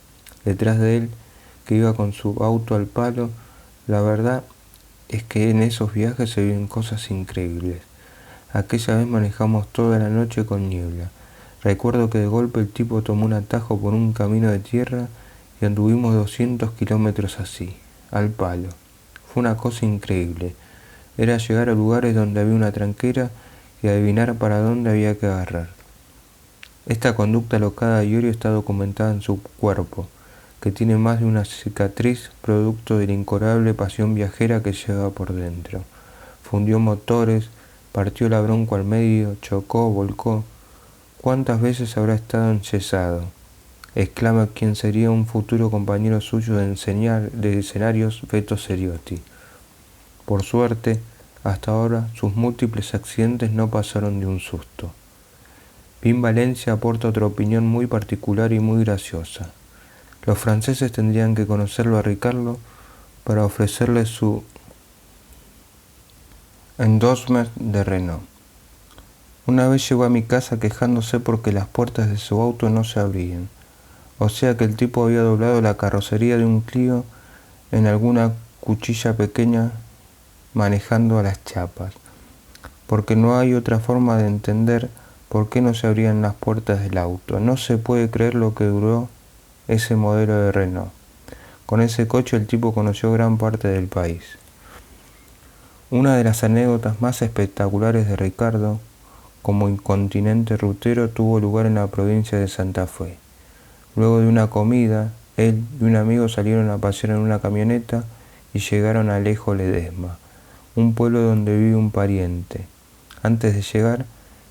Speaker 1: Detrás de él, que iba con su auto al palo, la verdad es que en esos viajes se viven cosas increíbles. Aquella vez manejamos toda la noche con niebla. Recuerdo que de golpe el tipo tomó un atajo por un camino de tierra y anduvimos 200 kilómetros así, al palo. Fue una cosa increíble. Era llegar a lugares donde había una tranquera y adivinar para dónde había que agarrar. Esta conducta alocada de Iorio está documentada en su cuerpo, que tiene más de una cicatriz producto de la incurable pasión viajera que lleva por dentro. Fundió motores, partió la Bronco al medio, chocó, volcó. ¿Cuántas veces habrá estado enyesado? Exclama quien sería un futuro compañero suyo de escenarios, Beto Seriotti. Por suerte, hasta ahora sus múltiples accidentes no pasaron de un susto. Bim Valencia aporta otra opinión muy particular y muy graciosa. Los franceses tendrían que conocerlo a Ricardo para ofrecerle su endorsement de Renault. Una vez llegó a mi casa quejándose porque las puertas de su auto no se abrían. O sea que el tipo había doblado la carrocería de un Clio en alguna cuchilla pequeña manejando a las chapas. Porque no hay otra forma de entender por qué no se abrían las puertas del auto. No se puede creer lo que duró ese modelo de Renault. Con ese coche el tipo conoció gran parte del país. Una de las anécdotas más espectaculares de Ricardo como incontinente rutero tuvo lugar en la provincia de Santa Fe. Luego de una comida, él y un amigo salieron a pasear en una camioneta y llegaron a Alejo Ledesma, un pueblo donde vive un pariente. Antes de llegar,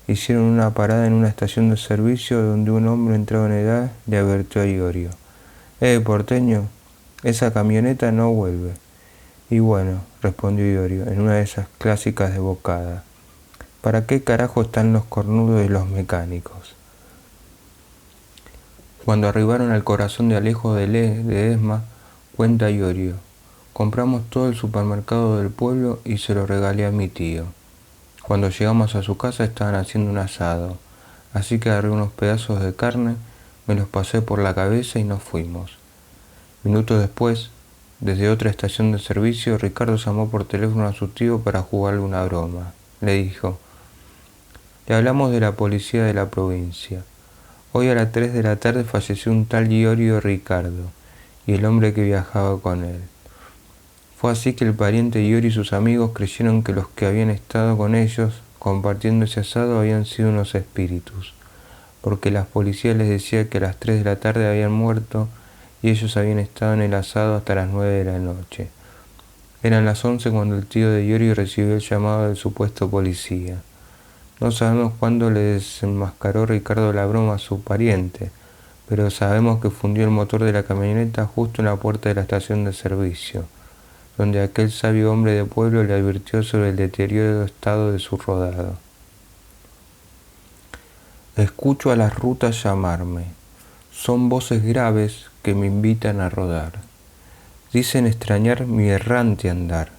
Speaker 1: hicieron una parada en una estación de servicio donde un hombre entrado en edad le advirtió a Iorio: porteño, esa camioneta no vuelve. Y bueno, respondió Iorio, en una de esas clásicas de bocada: ¿para qué carajo están los cornudos de los mecánicos? Cuando arribaron al corazón de Alejo de Ledesma, cuenta Iorio: compramos todo el supermercado del pueblo y se lo regalé a mi tío. Cuando llegamos a su casa estaban haciendo un asado, así que agarré unos pedazos de carne, me los pasé por la cabeza y nos fuimos. Minutos después, desde otra estación de servicio, Ricardo llamó por teléfono a su tío para jugarle una broma. Le dijo: le hablamos de la policía de la provincia. Hoy a las 3 de la tarde falleció un tal Iorio Ricardo y el hombre que viajaba con él. Fue así que el pariente Iorio y sus amigos creyeron que los que habían estado con ellos compartiendo ese asado habían sido unos espíritus, porque las policías les decían que a las 3 de la tarde habían muerto y ellos habían estado en el asado hasta las 9 de la noche. Eran las 11 cuando el tío de Iorio recibió el llamado del supuesto policía. No sabemos cuándo le desenmascaró Ricardo la broma a su pariente, pero sabemos que fundió el motor de la camioneta justo en la puerta de la estación de servicio, donde aquel sabio hombre de pueblo le advirtió sobre el deteriorado estado de su rodado. Escucho a las rutas llamarme. Son voces graves que me invitan a rodar. Dicen extrañar mi errante andar.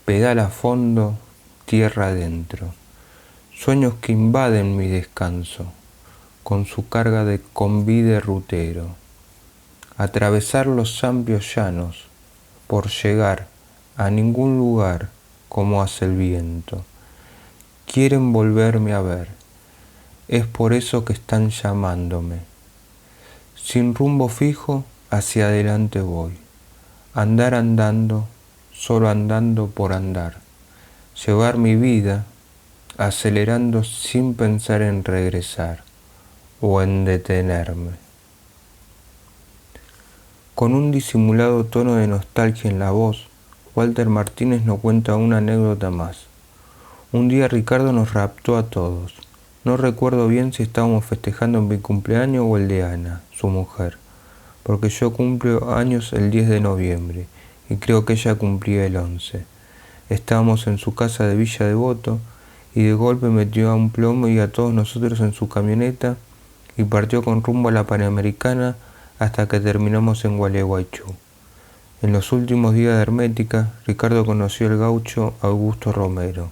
Speaker 1: Pedal a fondo, tierra adentro. Sueños que invaden mi descanso, con su carga de convite rutero. Atravesar los amplios llanos, por llegar a ningún lugar como hace el viento. Quieren volverme a ver, es por eso que están llamándome. Sin rumbo fijo, hacia adelante voy. Andar andando, solo andando por andar. Llevar mi vida, acelerando sin pensar en regresar o en detenerme. Con un disimulado tono de nostalgia en la voz, Walter Martínez nos cuenta una anécdota más. Un día Ricardo nos raptó a todos. No recuerdo bien si estábamos festejando mi cumpleaños o el de Ana, su mujer, porque yo cumplo años el 10 de noviembre y creo que ella cumplía el 11. Estábamos en su casa de Villa Devoto y de golpe metió a un plomo y a todos nosotros en su camioneta y partió con rumbo a la Panamericana hasta que terminamos en Gualeguaychú. En los últimos días de Hermética, Ricardo conoció al gaucho Augusto Romero,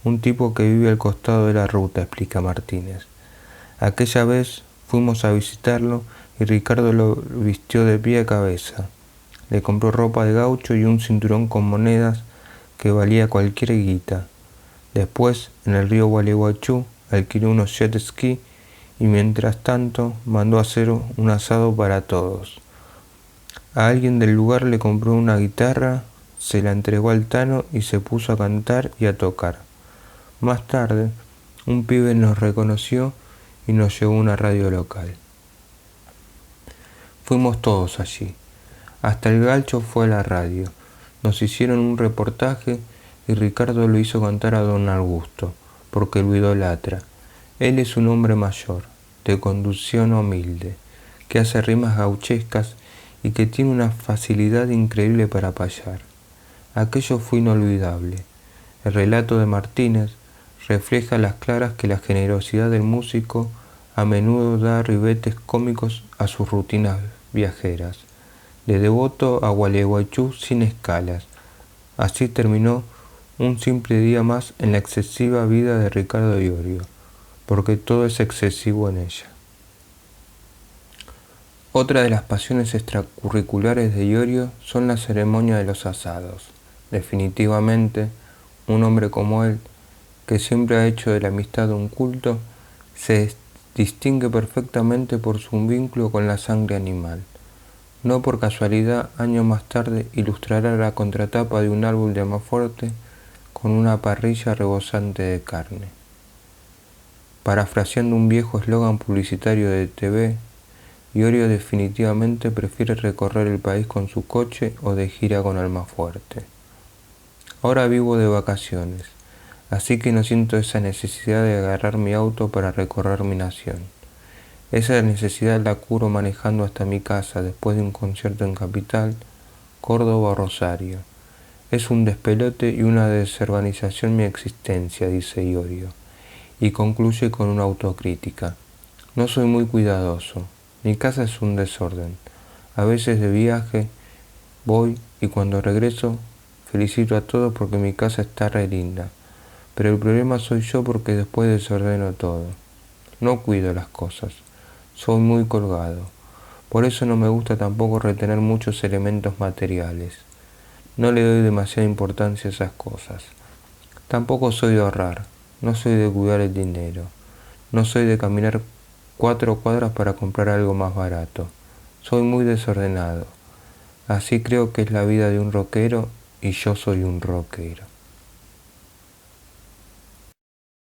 Speaker 1: un tipo que vive al costado de la ruta, explica Martínez. Aquella vez fuimos a visitarlo y Ricardo lo vistió de pie a cabeza. Le compró ropa de gaucho y un cinturón con monedas que valía cualquier guita. Después, en el río Gualeguaychú, alquiló unos jet ski y mientras tanto mandó a hacer un asado para todos. A alguien del lugar le compró una guitarra, se la entregó al Tano y se puso a cantar y a tocar. Más tarde, un pibe nos reconoció y nos llevó a una radio local. Fuimos todos allí. Hasta el gaucho fue a la radio. Nos hicieron un reportaje y Ricardo lo hizo cantar a don Augusto, porque lo idolatra. Él es un hombre mayor, de conducción humilde, que hace rimas gauchescas y que tiene una facilidad increíble para payar. Aquello fue inolvidable. El relato de Martínez refleja a las claras que la generosidad del músico a menudo da ribetes cómicos a sus rutinas viajeras, de Devoto a Gualeguaychú sin escalas. Así terminó un simple día más en la excesiva vida de Ricardo Iorio, porque todo es excesivo en ella. Otra de las pasiones extracurriculares de Iorio son las ceremonias de los asados. Definitivamente, un hombre como él, que siempre ha hecho de la amistad un culto, se distingue perfectamente por su vínculo con la sangre animal. No por casualidad, años más tarde, ilustrará la contratapa de un álbum de Amaforte con una parrilla rebosante de carne. Parafraseando un viejo eslogan publicitario de TV, Iorio definitivamente prefiere recorrer el país con su coche o de gira con Almafuerte. Ahora vivo de vacaciones, así que no siento esa necesidad de agarrar mi auto para recorrer mi nación. Esa necesidad la curo manejando hasta mi casa después de un concierto en Capital, Córdoba o Rosario. Es un despelote y una desorganización mi existencia, dice Iorio, y concluye con una autocrítica. No soy muy cuidadoso. Mi casa es un desorden. A veces de viaje voy y cuando regreso felicito a todos porque mi casa está re linda. Pero el problema soy yo porque después desordeno todo. No cuido las cosas. Soy muy colgado. Por eso no me gusta tampoco retener muchos elementos materiales. No le doy demasiada importancia a esas cosas. Tampoco soy de ahorrar. No soy de cuidar el dinero. No soy de caminar 4 cuadras para comprar algo más barato. Soy muy desordenado. Así creo que es la vida de un rockero y yo soy un rockero.